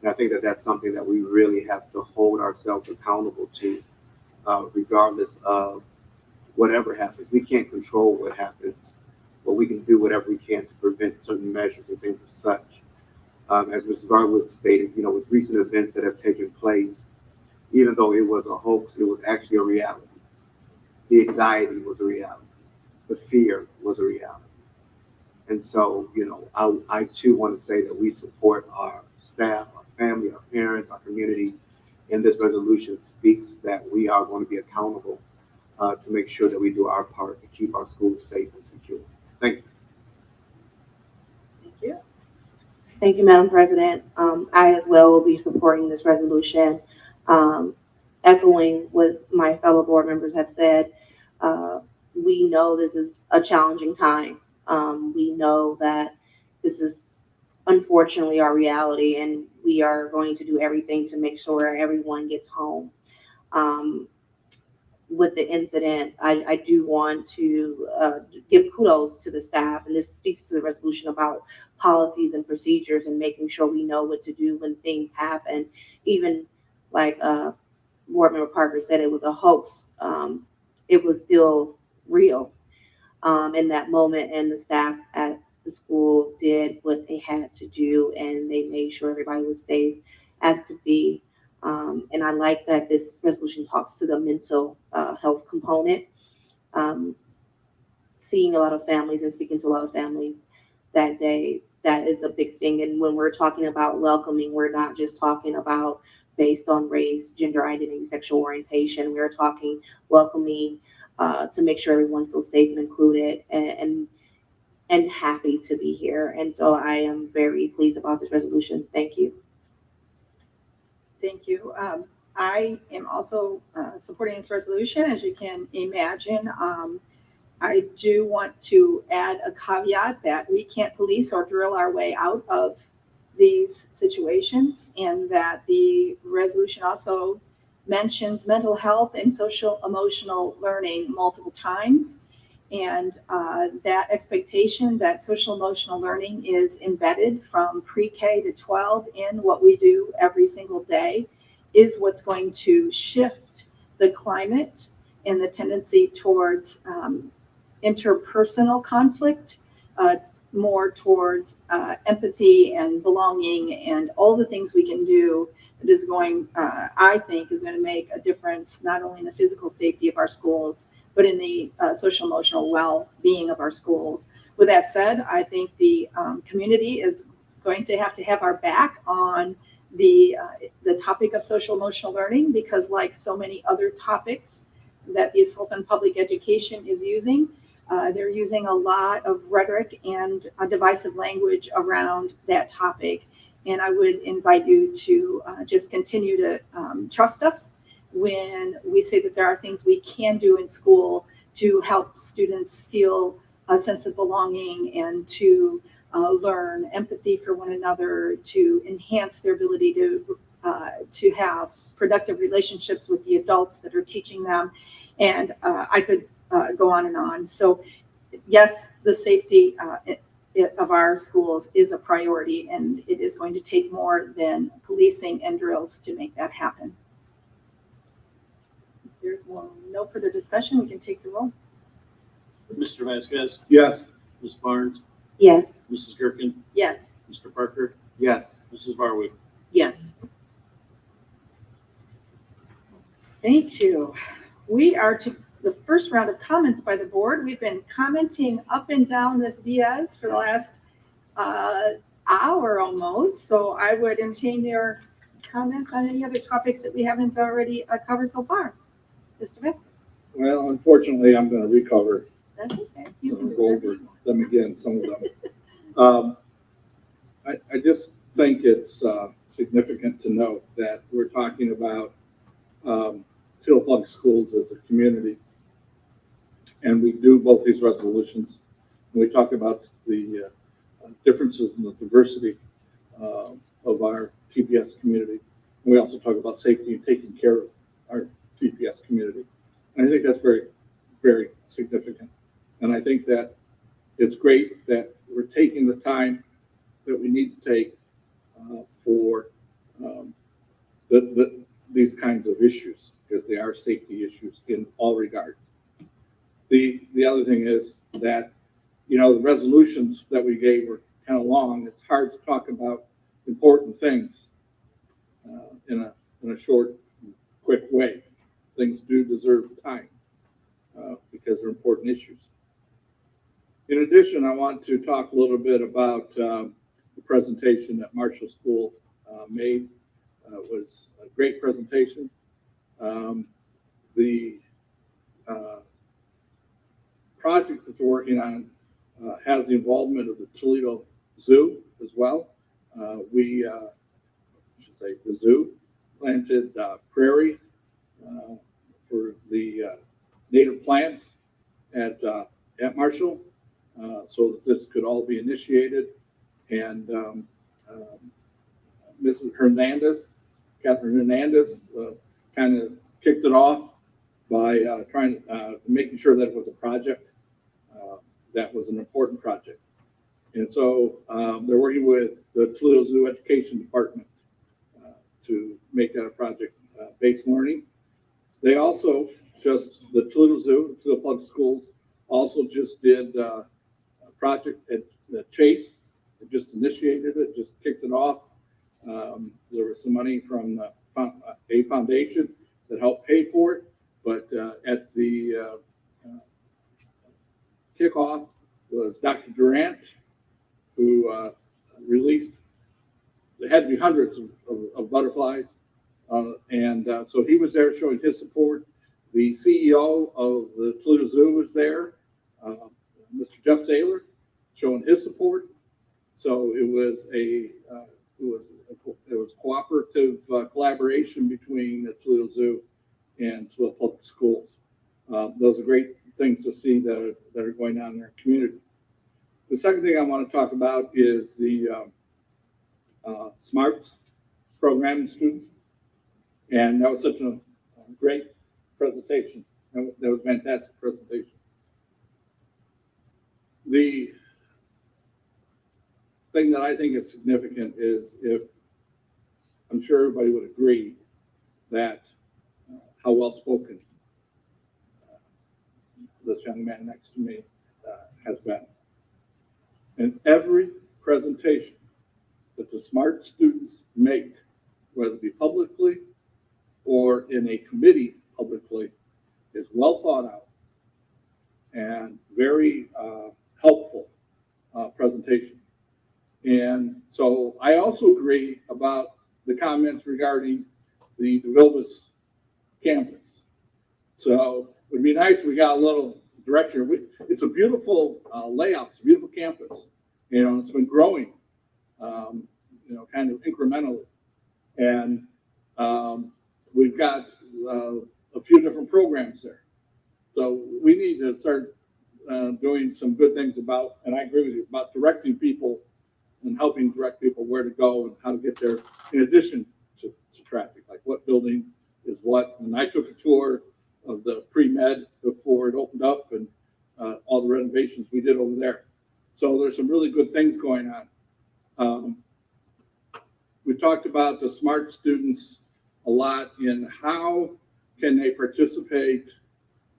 And I think that that's something that we really have to hold ourselves accountable to, regardless of whatever happens. We can't control what happens, but we can do whatever we can to prevent certain measures and things of such. As Mrs. Garwood stated, you know, with recent events that have taken place, even though it was a hoax, it was actually a reality. The anxiety was a reality. The fear was a reality. And so, you know, I too want to say that we support our staff, our family, our parents, our community. And this resolution speaks that we are going to be accountable to make sure that we do our part to keep our schools safe and secure. Thank you. Thank you. Thank you, Madam President. I as well will be supporting this resolution. Echoing what my fellow board members have said, we know this is a challenging time. We know that this is unfortunately our reality, and we are going to do everything to make sure everyone gets home. With the incident, I do want to give kudos to the staff, and this speaks to the resolution about policies and procedures and making sure we know what to do when things happen. Even like Board Member Parker said, it was a hoax. It was still real in that moment, and the staff at the school did what they had to do, and they made sure everybody was safe as could be. And I like that this resolution talks to the mental health component. Seeing a lot of families and speaking to a lot of families that day, that is a big thing. And when we're talking about welcoming, we're not just talking about based on race, gender identity, sexual orientation. We're talking welcoming to make sure everyone feels safe and included and happy to be here. And so I am very pleased about this resolution. Thank you. Thank you. I am also supporting this resolution, as you can imagine. I do want to add a caveat that we can't police or drill our way out of these situations, and that the resolution also mentions mental health and social emotional learning multiple times. And that expectation that social emotional learning is embedded from pre-K to 12 in what we do every single day is what's going to shift the climate and the tendency towards interpersonal conflict, more towards empathy and belonging and all the things we can do that is going, I think, is going to make a difference not only in the physical safety of our schools, but in the social emotional well-being of our schools. With that said, I think the community is going to have our back on the topic of social emotional learning, because like so many other topics that the Sullivan Public Education is using, they're using a lot of rhetoric and divisive language around that topic. And I would invite you to just continue to trust us when we say that there are things we can do in school to help students feel a sense of belonging and to learn empathy for one another, to enhance their ability to have productive relationships with the adults that are teaching them. And I could go on and on. So yes, the safety of our schools is a priority, and it is going to take more than policing and drills to make that happen. If there's no further discussion, we can take the roll. Mr. Vasquez, Yes. Ms. Barnes, Yes. Mrs. Gerken, Yes. Mr. Parker, Yes. Mrs. Barwood. Yes. Thank you. We are to the first round of comments by the board. We've been commenting up and down this Diaz for the last hour almost. So I would entertain your comments on any other topics that we haven't already covered so far. Mr. Vasquez. Well, unfortunately, I'm going to recover. That's okay. So I'll go over them again, some of them. I just think it's significant to note that we're talking about Tula Public Schools as a community. And we do both these resolutions. We talk about the differences in the diversity of our TPS community. We also talk about safety and taking care of our TPS community. And I think that's very, very significant. And I think that it's great that we're taking the time that we need to take for these kinds of issues, because they are safety issues in all regards. The other thing is that, you know, the resolutions that we gave were kind of long. It's hard to talk about important things in a short, quick way. Things do deserve time because they're important issues. In addition, I want to talk a little bit about the presentation that Marshall School made. It was a great presentation. The project that they're working on has the involvement of the Toledo Zoo as well. I should say the zoo planted prairies for the native plants at Marshall, so that this could all be initiated. And Mrs. Hernandez, Catherine Hernandez, kind of kicked it off by making sure that it was a project that was an important project. And so they're working with the Toledo Zoo Education Department to make that a project-based learning. They also the Toledo Zoo, Toledo Public Schools, also just did a project at the Chase. It just initiated it, just kicked it off. There was some money from a foundation that helped pay for it, but at the kickoff was Dr. Durant, who released, there had to be hundreds of butterflies, and so he was there showing his support. The CEO of the Toledo Zoo was there, Mr. Jeff Saylor, showing his support. So it was cooperative collaboration between the Toledo Zoo and Toledo Public Schools. Those are great things to see that are going on in our community. The second thing I want to talk about is the SMART program students. And that was such a great presentation. That was a fantastic presentation. The thing that I think is significant is, if I'm sure everybody would agree, that how well spoken this young man next to me has been. And every presentation that the SMART students make, whether it be publicly or in a committee publicly, is well thought out and very helpful presentation. And so I also agree about the comments regarding the DeVilbiss campus. So it would be nice if we got a little direction. It's a beautiful layout. It's a beautiful campus. You know, it's been growing, you know, kind of incrementally. And we've got a few different programs there. So we need to start doing some good things about, and I agree with you, about directing people and helping direct people where to go and how to get there, in addition to traffic, like what building is what. And I took a tour of the pre-med before it opened up, and all the renovations we did over there. So there's some really good things going on. We talked about the SMART students a lot in how can they participate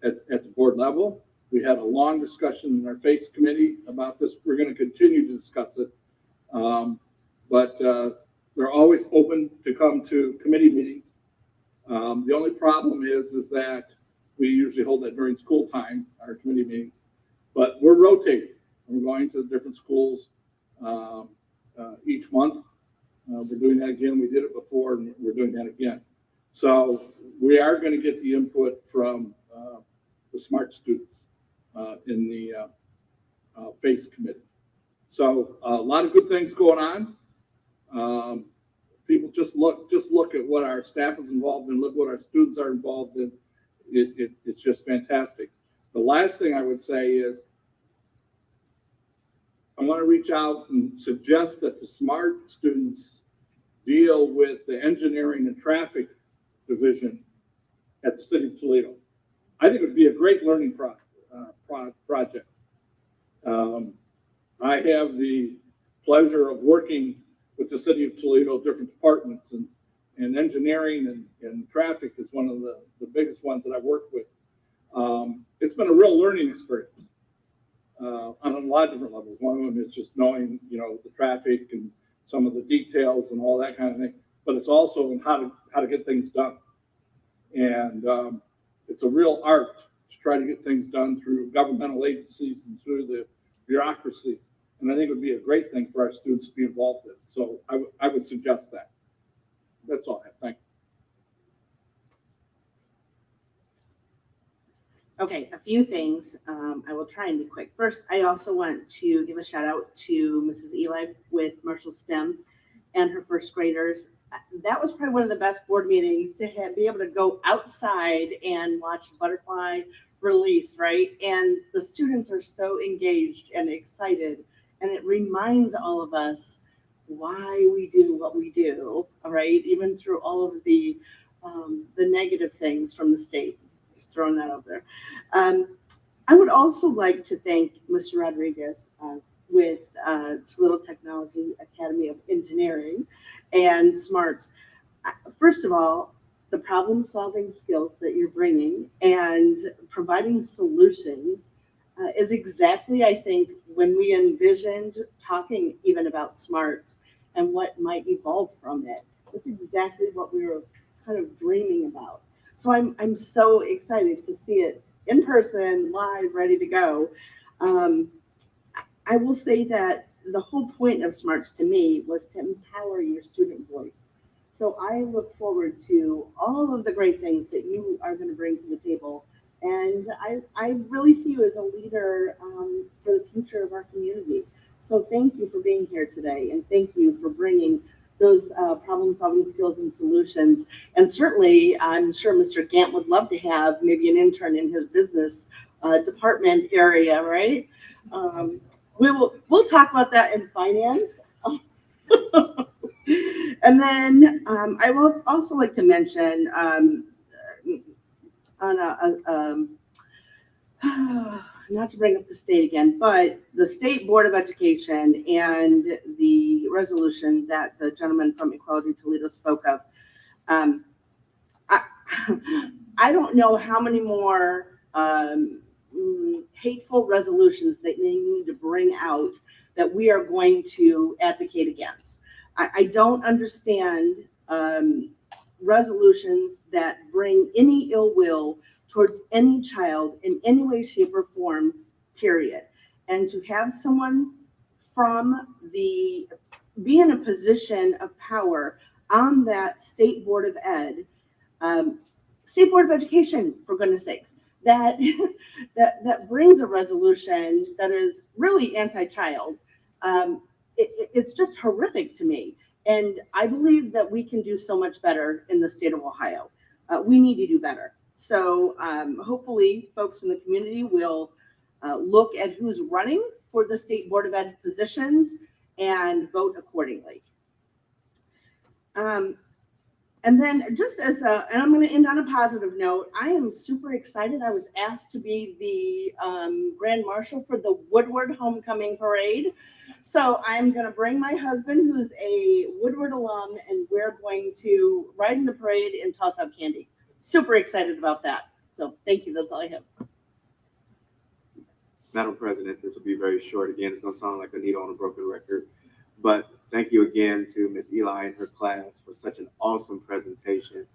at the board level. We had a long discussion in our FACE committee about this. We're going to continue to discuss it. But they're always open to come to committee meetings. The only problem is that we usually hold that during school time, our committee meetings. But we're rotating. We're going to different schools each month. We're doing that again. We did it before, and we're doing that again. So we are going to get the input from the SMART students in the FACE committee. So a lot of good things going on. People just look at what our staff is involved in, look what our students are involved in. It's just fantastic. The last thing I would say is I want to reach out and suggest that the SMART students deal with the engineering and traffic division at the City of Toledo. I think it would be a great learning project. I have the pleasure of working with the City of Toledo, different departments, and engineering and traffic is one of the biggest ones that I've worked with. It's been a real learning experience on a lot of different levels. One of them is just knowing, the traffic and some of the details and all that kind of thing. But it's also in how to get things done. And it's a real art to try to get things done through governmental agencies and through the bureaucracy. And I think it would be a great thing for our students to be involved in. So I would suggest that. That's all I have. Thank you. Okay, a few things. I will try and be quick. First, I also want to give a shout out to Mrs. Eli with Marshall STEM and her first graders. That was probably one of the best board meetings to be able to go outside and watch butterfly release, right? And the students are so engaged and excited, and it reminds all of us why we do what we do, all right? Even through all of the negative things from the state. Just throwing that out there. I would also like to thank Mr. Rodriguez with Toledo Technology Academy of Engineering and SMARTS. First of all, the problem-solving skills that you're bringing and providing solutions is exactly, I think, when we envisioned talking even about SMARTS and what might evolve from it. That's exactly what we were kind of dreaming about. So I'm so excited to see it in person, live, ready to go. I will say that the whole point of SMARTS to me was to empower your student voice. So I look forward to all of the great things that you are going to bring to the table. And I really see you as a leader for the future of our community. So thank you for being here today. And thank you for bringing those problem-solving skills and solutions. And certainly, I'm sure Mr. Gant would love to have maybe an intern in his business department area, right? We'll talk about that in finance. And then I will also like to mention not to bring up the state again, but the State Board of Education and the resolution that the gentleman from Equality Toledo spoke of. I don't know how many more hateful resolutions that they need to bring out that we are going to advocate against. I don't understand resolutions that bring any ill will towards any child in any way, shape, or form, period. And to have someone from be in a position of power on that State Board of Ed, State Board of Education, for goodness sakes, that brings a resolution that is really anti-child. It's just horrific to me. And I believe that we can do so much better in the state of Ohio. We need to do better. So hopefully folks in the community will look at who's running for the State Board of Ed positions and vote accordingly. And then just and I'm going to end on a positive note, I am super excited. I was asked to be the Grand Marshal for the Woodward Homecoming Parade. So I'm going to bring my husband, who's a Woodward alum, and we're going to ride in the parade and toss out candy. Super excited about that. So thank you. That's all I have. Madam President, this will be very short. Again, it's going to sound like a needle on a broken record. But thank you again to Ms. Eli and her class for such an awesome presentation.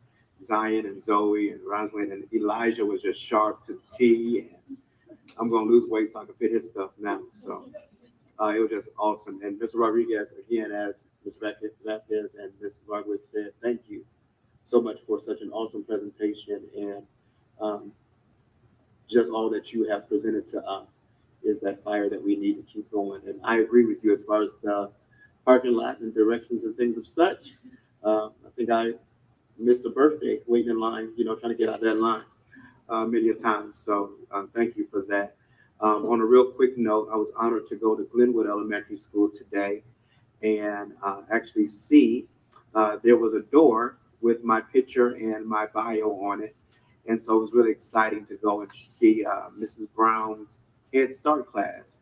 Zion and Zoe and Rosalind and Elijah was just sharp to the T. And I'm going to lose weight so I can fit his stuff now. So it was just awesome. And Mr. Rodriguez, again, as Ms. Vasquez and Ms. Rodriguez said, thank you so much for such an awesome presentation. And just all that you have presented to us is that fire that we need to keep going. And I agree with you as far as the parking lot and directions and things of such. I think I missed a birthday waiting in line, trying to get out that line many a times. So thank you for that. On a real quick note, I was honored to go to Glenwood Elementary School today and actually see there was a door with my picture and my bio on it. And so it was really exciting to go and see Mrs. Brown's Head Start class,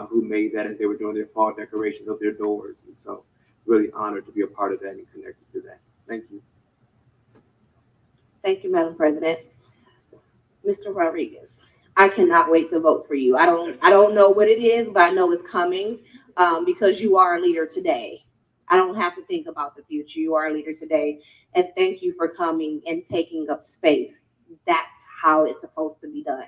who made that as they were doing their fall decorations of their doors. And so really honored to be a part of that and connected to that. Thank you. Thank you, Madam President. Mr. Rodriguez, I cannot wait to vote for you. I don't know what it is, but I know it's coming because you are a leader today. I don't have to think about the future. You are a leader today. And thank you for coming and taking up space. That's how it's supposed to be done.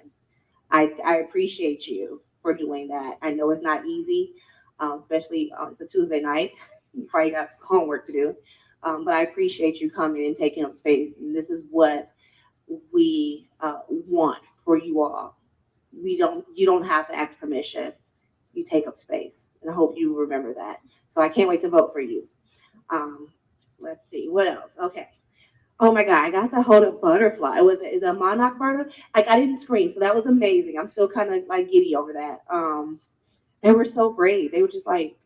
I appreciate you for doing that. I know it's not easy, especially it's a Tuesday night. You probably got some homework to do. But I appreciate you coming and taking up space. And this is what we want for you all. You don't have to ask permission. You take up space. And I hope you remember that. So I can't wait to vote for you. Let's see, what else? Okay. Oh my God, I got to hold a butterfly. Is it a Monarch butterfly? Like I didn't scream, so that was amazing. I'm still kind of like giddy over that. They were so brave. They were just like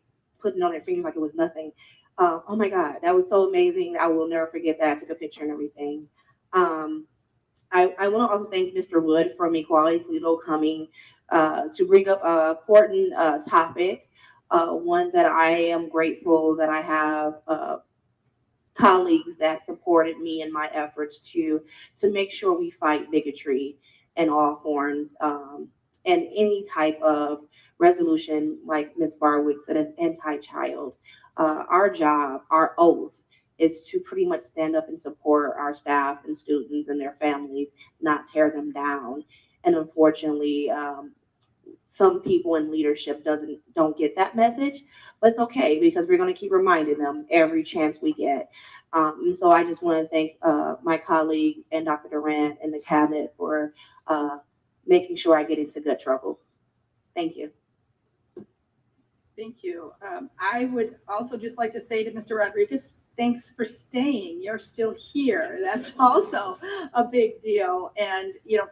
putting on their fingers like it was nothing. Oh my God, that was so amazing. I will never forget that. I took a picture and everything. I want to also thank Mr. Wood from Equality Toledo coming to bring up an important topic, one that I am grateful that I have colleagues that supported me in my efforts to make sure we fight bigotry in all forms and any type of resolution like Ms. Barwick said is anti-child. Our job, our oath, is to pretty much stand up and support our staff and students and their families, not tear them down. And unfortunately, some people in leadership don't get that message, but it's okay because we're going to keep reminding them every chance we get. And so I just want to thank my colleagues and Dr. Durant and the cabinet for making sure I get into good trouble. Thank you. Thank you. I would also just like to say to Mr. Rodriguez, thanks for staying. You're still here. That's also a big deal. And, you know,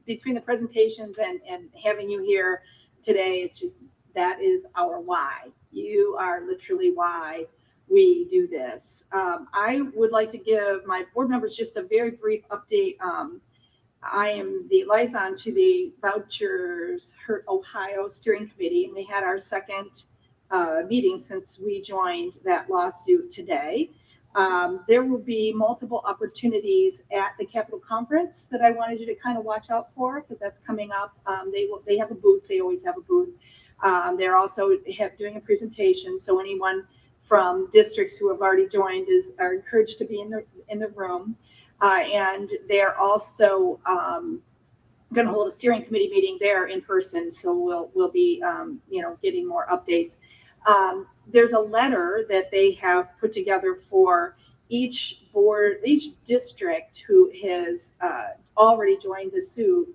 between the presentations and having you here today, it's just, that is our why. You are literally why we do this. I would like to give my board members just a very brief update. I am the liaison to the Vouchers Hurt Ohio Steering Committee, and we had our second meeting since we joined that lawsuit today. There will be multiple opportunities at the Capitol Conference that I wanted you to kind of watch out for because that's coming up. They have a booth. They always have a booth. They're also doing a presentation, so anyone from districts who have already joined are encouraged to be in the room. And they're also going to hold a steering committee meeting there in person, so we'll be getting more updates. There's a letter that they have put together for each district who has already joined the suit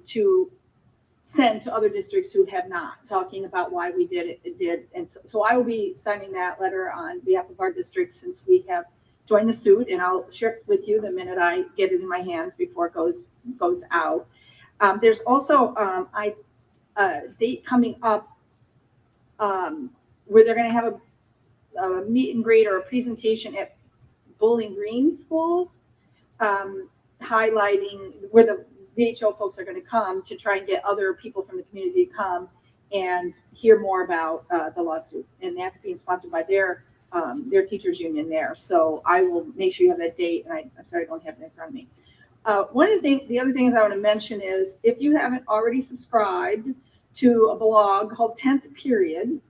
to send to other districts who have not, talking about why we did it. And so I will be signing that letter on behalf of our district since we have joined the suit, and I'll share it with you the minute I get it in my hands before it goes out. There's also a date coming up where they're going to have a meet and greet or a presentation at Bowling Green schools, highlighting where the VHO folks are going to come to try and get other people from the community to come and hear more about the lawsuit. And that's being sponsored by their teachers union there. So I will make sure you have that date. And I'm sorry, I don't have it in front of me. The other things I want to mention is if you haven't already subscribed to a blog called 10th Period,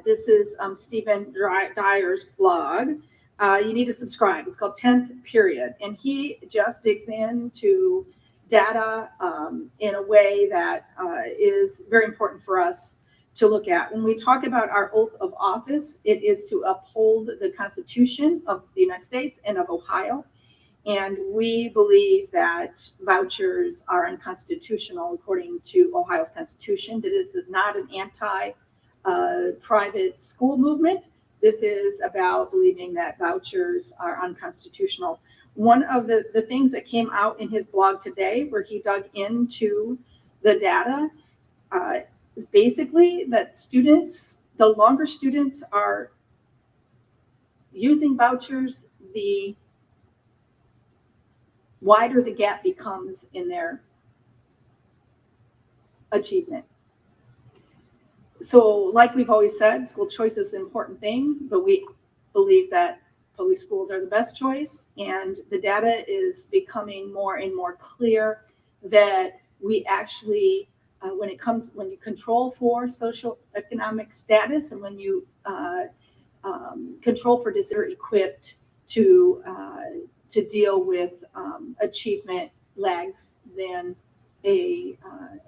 this is Stephen Dyer's blog. You need to subscribe. It's called 10th Period. And he just digs into data in a way that is very important for us to look at. When we talk about our oath of office, it is to uphold the Constitution of the United States and of Ohio. And we believe that vouchers are unconstitutional according to Ohio's Constitution. That this is not an anti-private school movement. This is about believing that vouchers are unconstitutional. One of the things that came out in his blog today, where he dug into the data, is basically that the longer students are using vouchers, the wider the gap becomes in their achievement. So like we've always said, school choice is an important thing, but we believe that public schools are the best choice, and the data is becoming more and more clear that we actually, when you control for social economic status and when you control for disability, equipped to deal with achievement lags than in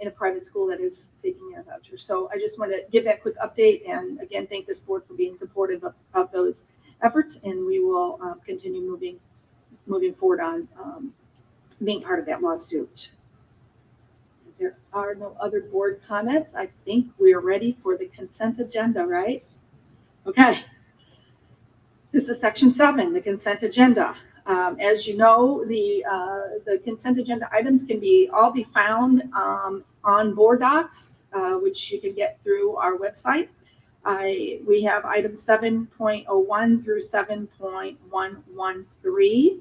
a private school that is taking a voucher. So I just want to give that quick update, and again, thank this board for being supportive of those efforts, and we will continue moving forward on being part of that lawsuit. There are no other board comments. I think we are ready for the consent agenda, right? Okay. This is section 7, the consent agenda. As you know, the consent agenda items can all be found on board docs, which you can get through our website. We have items 7.01 through 7.113.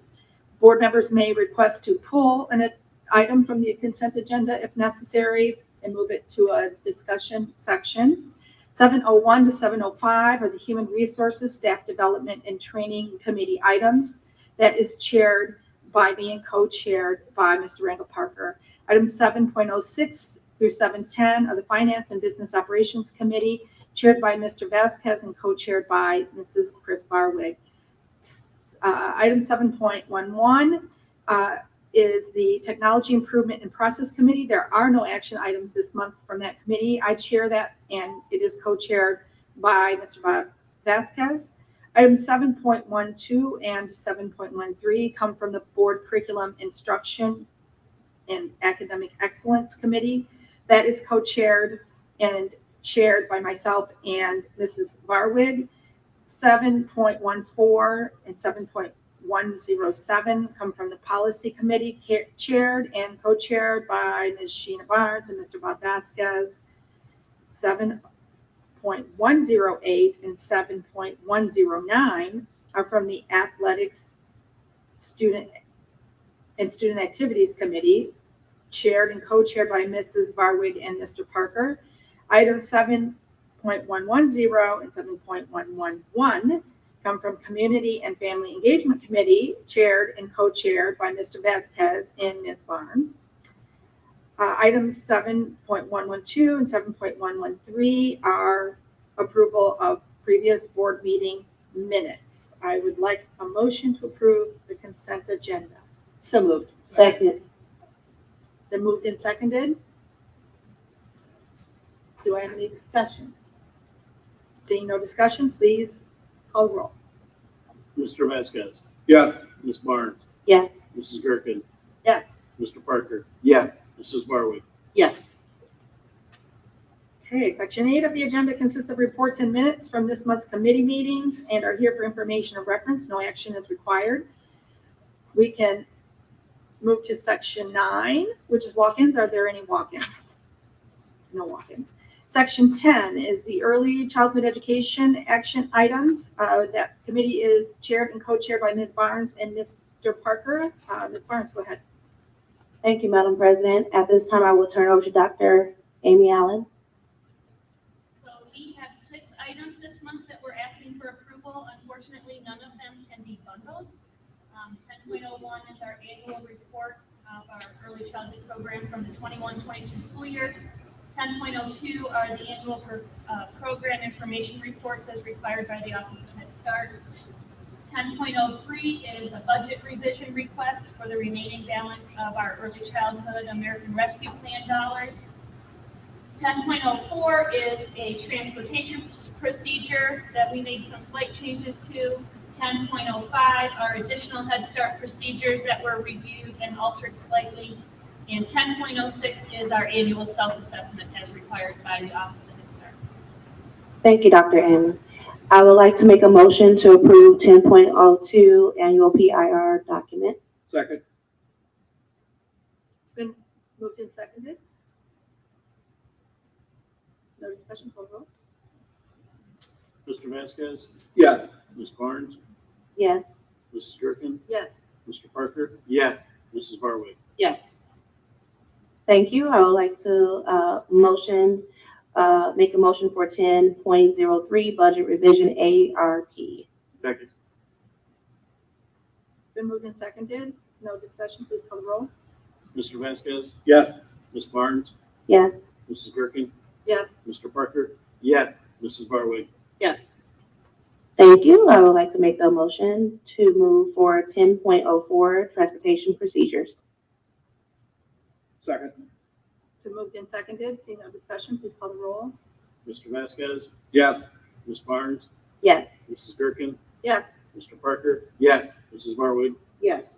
Board members may request to pull an item from the consent agenda if necessary and move it to a discussion section. 701 to 705 are the Human Resources, Staff Development, and Training Committee items. That is chaired by me and co-chaired by Mr. Randall Parker. Items 7.06 through 710 are the Finance and Business Operations Committee, chaired by Mr. Vasquez and co-chaired by Mrs. Chris Barwig. Item 7.11 is the Technology Improvement and Process Committee. There are no action items this month from that committee. I chair that, and it is co-chaired by Mr. Vasquez. Items 7.12 and 7.13 come from the Board Curriculum Instruction and Academic Excellence Committee. That is co-chaired and chaired by myself and Mrs. Barwig. 7.14 and 7.107 come from the Policy Committee, chaired and co-chaired by Ms. Sheena Barnes and Mr. Bob Vasquez. 7.108 and 7.109 are from the Athletics Student Activities Committee, chaired and co-chaired by Mrs. Barwig and Mr. Parker. Items 7.110 and 7.111 come from Community and Family Engagement Committee, chaired and co-chaired by Mr. Vasquez and Ms. Barnes. Items 7.112 and 7.113 are approval of previous board meeting minutes. I would like a motion to approve the consent agenda. So moved. Second. Then moved and seconded. Do I have any discussion? Seeing no discussion, please call the roll. Mr. Vasquez, Yes. Ms. Barnes, Yes. Mrs. Gerken, Yes. Mr. Parker, Yes. Mrs. Barwick. Yes. Okay, section 8 of the agenda consists of reports and minutes from this month's committee meetings and are here for information of reference. No action is required. We can move to section 9, which is walk-ins. Are there any walk-ins? No walk-ins. Section 10 is the early childhood education action items. That committee is chaired and co-chaired by Ms. Barnes and Mr. Parker. Ms. Barnes, go ahead. Thank you, Madam President. At this time, I will turn over to Dr. Amy Allen. So we have 6 items this month that we're asking for approval. Unfortunately, none of them can be bundled. 10.01 is our annual report of our early childhood program from the 21-22 school year. 10.02 are the annual program information reports as required by the Office of Head Start. 10.03 is a budget revision request for the remaining balance of our early childhood American Rescue Plan dollars. 10.04 is a transportation procedure that we made some slight changes to. 10.05 are additional Head Start procedures that were reviewed and altered slightly. And 10.06 is our annual self-assessment as required by the Office of Head Start. Thank you, Dr. Amy. I would like to make a motion to approve 10.02 annual PIR documents. Second. It's been moved and seconded. No discussion, call roll. Mr. Vasquez, Yes. Ms. Barnes, Yes. Mrs. Gerken, Yes. Mr. Parker, Yes. Mrs. Barwick. Yes. Thank you. I would like to make a motion for 10.03 budget revision ARP. Second. Been moved and seconded. No discussion, please call the roll. Mr. Vasquez, Yes. Ms. Barnes, Yes. Mrs. Gerken, Yes. Mr. Parker, Yes. Mrs. Barwick. Yes. Thank you. I would like to make a motion to move for 10.04 transportation procedures. Second. Been moved and seconded. Seeing no discussion, please call the roll. Mr. Vasquez, Yes. Ms. Barnes, Yes. Mrs. Gerken, Yes. Mr. Parker, Yes. Mrs. Barwick. Yes.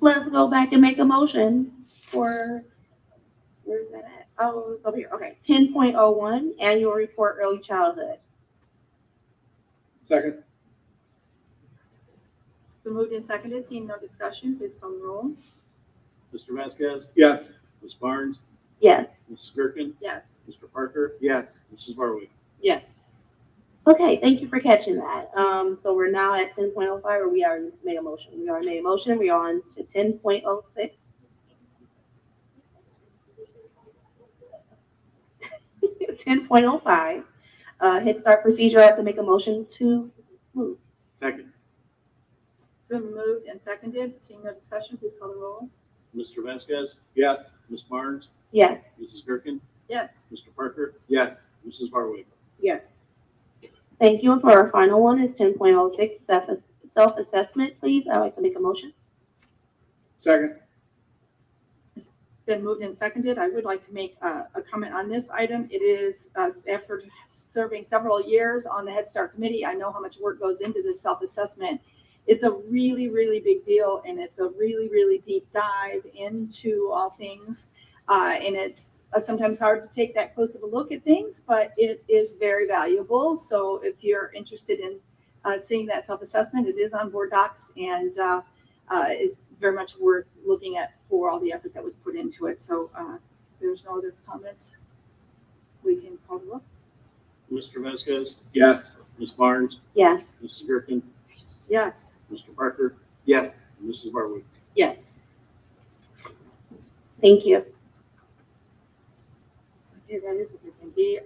Let's go back and make a motion for, where's that at? Oh, it's over here. Okay. 10.01 annual report early childhood. Second. Been moved and seconded. Seeing no discussion, please call the roll. Mr. Vasquez, Yes. Ms. Barnes, Yes. Mrs. Gerken, Yes. Mr. Parker, Yes. Mrs. Barwick. Yes. Okay, thank you for catching that. So we're now at 10.05, or we already made a motion. We already made a motion. We are on to 10.06. 10.05. Head Start procedure. I have to make a motion to move. Second. It's been moved and seconded. Seeing no discussion, please call the roll. Mr. Vasquez, Yes. Ms. Barnes, Yes. Mrs. Gerken, Yes. Mr. Parker, Yes. Mrs. Barwick. Yes. Thank you. And for our final one is 10.06 self-assessment, please. I'd like to make a motion. Second. It's been moved and seconded. I would like to make a comment on this item. It is, after serving several years on the Head Start Committee, I know how much work goes into this self-assessment. It's a really, really big deal, and it's a really, really deep dive into all things. And it's sometimes hard to take that close of a look at things, but it is very valuable. So if you're interested in seeing that self-assessment, it is on board docs and is very much worth looking at for all the effort that was put into it. So there's no other comments. We can call the roll. Mr. Vasquez, Yes. Ms. Barnes, Yes. Mrs. Gerken, Yes. Mr. Parker, Yes. and Mrs. Barwick. Yes. Thank you. Okay, that is everything. The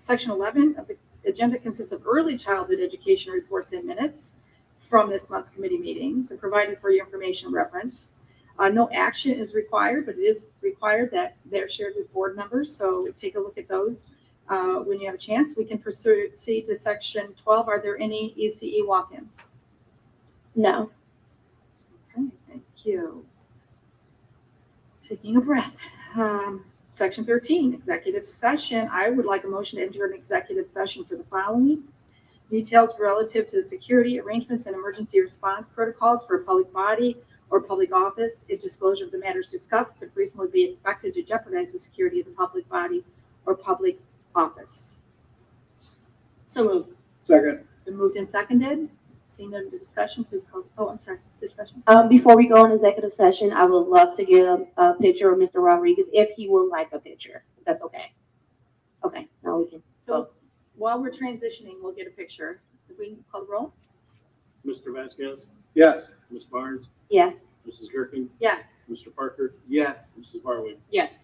section 11 of the agenda consists of early childhood education reports and minutes from this month's committee meetings and provided for your information and reference. No action is required, but it is required that they're shared with board members. So take a look at those when you have a chance. We can proceed to section 12. Are there any ECE walk-ins? No. Okay, thank you. Taking a breath. Section 13, executive session. I would like a motion to enter an executive session for the following. Details relative to the security arrangements and emergency response protocols for a public body or public office if disclosure of the matters discussed could reasonably be expected to jeopardize the security of the public body or public office. So moved. Second. Been moved and seconded. Seeing no discussion, please call. Oh, I'm sorry. Discussion. Before we go in executive session, I would love to get a picture of Mr. Rodriguez if he would like a picture. If that's okay. Okay, now we can. So while we're transitioning, we'll get a picture. If we can call the roll. Mr. Vasquez, Yes. Ms. Barnes, Yes. Mrs. Gerken, Yes. Mr. Parker, Yes. Mrs. Barwick. Yes.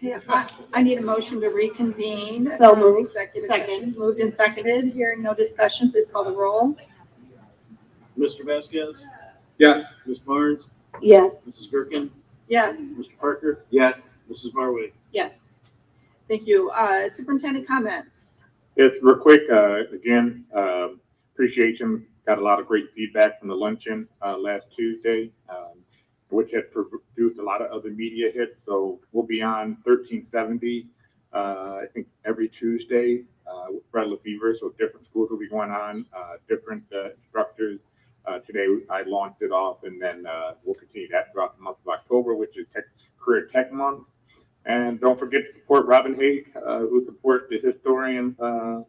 Okay, I need a motion to reconvene. So moved. Executive Second. session. Moved and seconded. Hearing no discussion, please call the roll. Mr. Vasquez, Yes. Ms. Barnes, Yes. Mrs. Gerken, Yes, Mr. Parker, Yes. Mrs. Barwig. Yes. thank you. Superintendent comments. It's real quick, again, appreciation, got a lot of great feedback from the luncheon, last Tuesday, which had produced a lot of other media hits, so we'll be on 1370, I think every Tuesday, with Fred LaFever, so different schools will be going on, different, instructors. Today I launched it off, and then, we'll continue that throughout the month of October, which is Career Tech Month. And don't forget to support Robin Haig, who supports the historian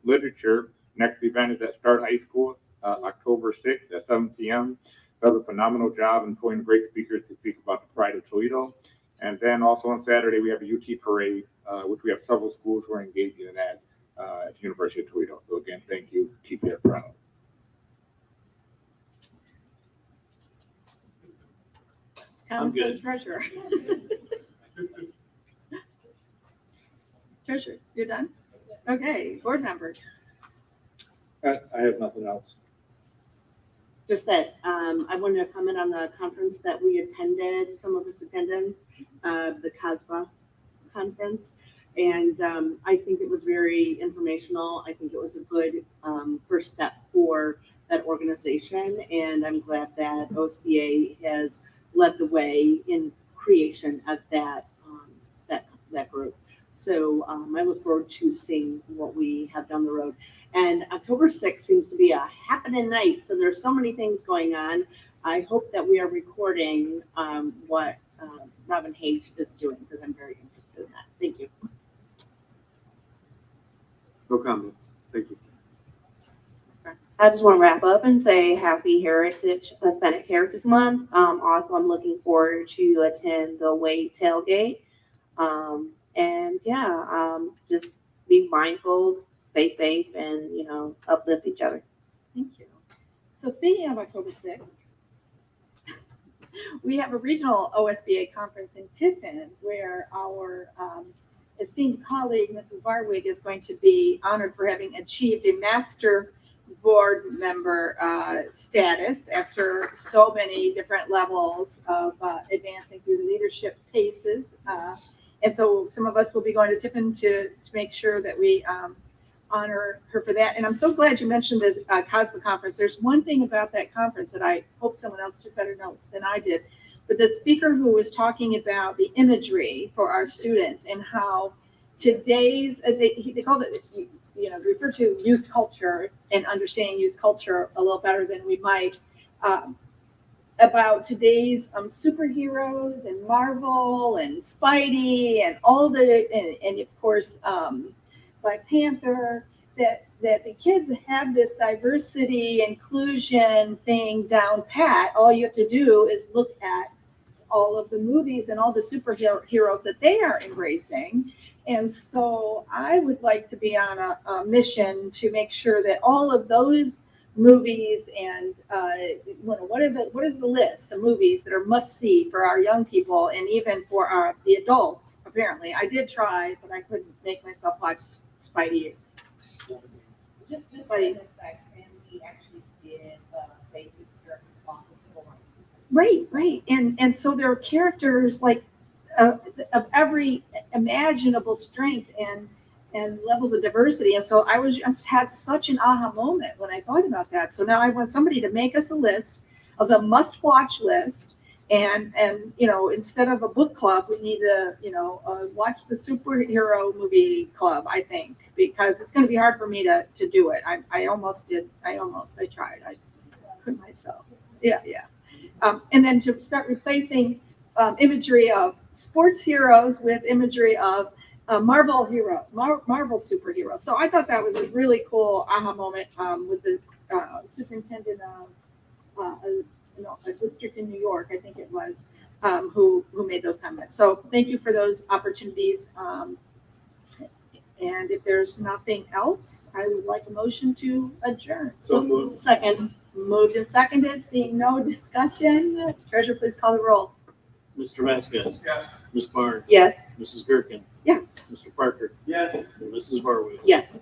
literature. Next event is at Start High School, October 6th at 7 p.m. Does a phenomenal job employing great speakers to speak about the pride of Toledo. And then also on Saturday, we have a UT parade, which we have several schools who are engaging in that at the University of Toledo. So again, thank you. Keep it proud. Council good. Treasurer. Treasurer, you're done? Okay, board members. I have nothing else. Just that, I wanted to comment on the conference that we attended, some of us attended, the CASBA conference. And I think it was very informational. I think it was a good first step for that organization. And I'm glad that OSBA has led the way in creation of that, that group. So I look forward to seeing what we have down the road. And October 6th seems to be a happening night. So there's so many things going on. I hope that we are recording what Robin Haig is doing, because I'm very interested in that. Thank you. No comments. Thank you. I just want to wrap up and say happy Hispanic Heritage Month. Also, I'm looking forward to attend the Wade tailgate. And yeah, just be mindful, stay safe, and, uplift each other. Thank you. So speaking of October 6th, we have a regional OSBA conference in Tiffin where our esteemed colleague, Mrs. Barwig, is going to be honored for having achieved a master board member status after so many different levels of advancing through the leadership paces. And so some of us will be going to Tiffin to make sure that we honor her for that. And I'm so glad you mentioned this COSBA conference. There's one thing about that conference that I hope someone else took better notes than I did. But the speaker who was talking about the imagery for our students and how today's, they called it, refer to youth culture and understanding youth culture a little better than we might, about today's superheroes and Marvel and Spidey and all the, and of course, Black Panther, that the kids have this diversity, inclusion thing down pat. All you have to do is look at all of the movies and all the superheroes that they are embracing. And so I would like to be on a mission to make sure that all of those movies and what is the list of movies that are must see for our young people and even for the adults. Apparently, I did try, but I couldn't make myself watch Spidey. Spidey. Right. And so there are characters like of every imaginable strength and levels of diversity. And so I was just had such an aha moment when I thought about that. So now I want somebody to make us a list of the must-watch list. And instead of a book club, we need to, watch the superhero movie club, I think, because it's going to be hard for me to do it. I tried. I couldn't myself. Yeah. And then to start replacing imagery of sports heroes with imagery of Marvel superheroes. So I thought that was a really cool aha moment with the superintendent of a district in New York, I think it was, who made those comments. So thank you for those opportunities. And if there's nothing else, I would like a motion to adjourn. So moved. Second. Moved and seconded. Seeing no discussion, Treasurer, please call the roll. Mr. Vasquez. Yes. Ms. Barnes? Yes. Mrs. Gerken? Yes. Mr. Parker? Yes. And Mrs. Barwick? Yes.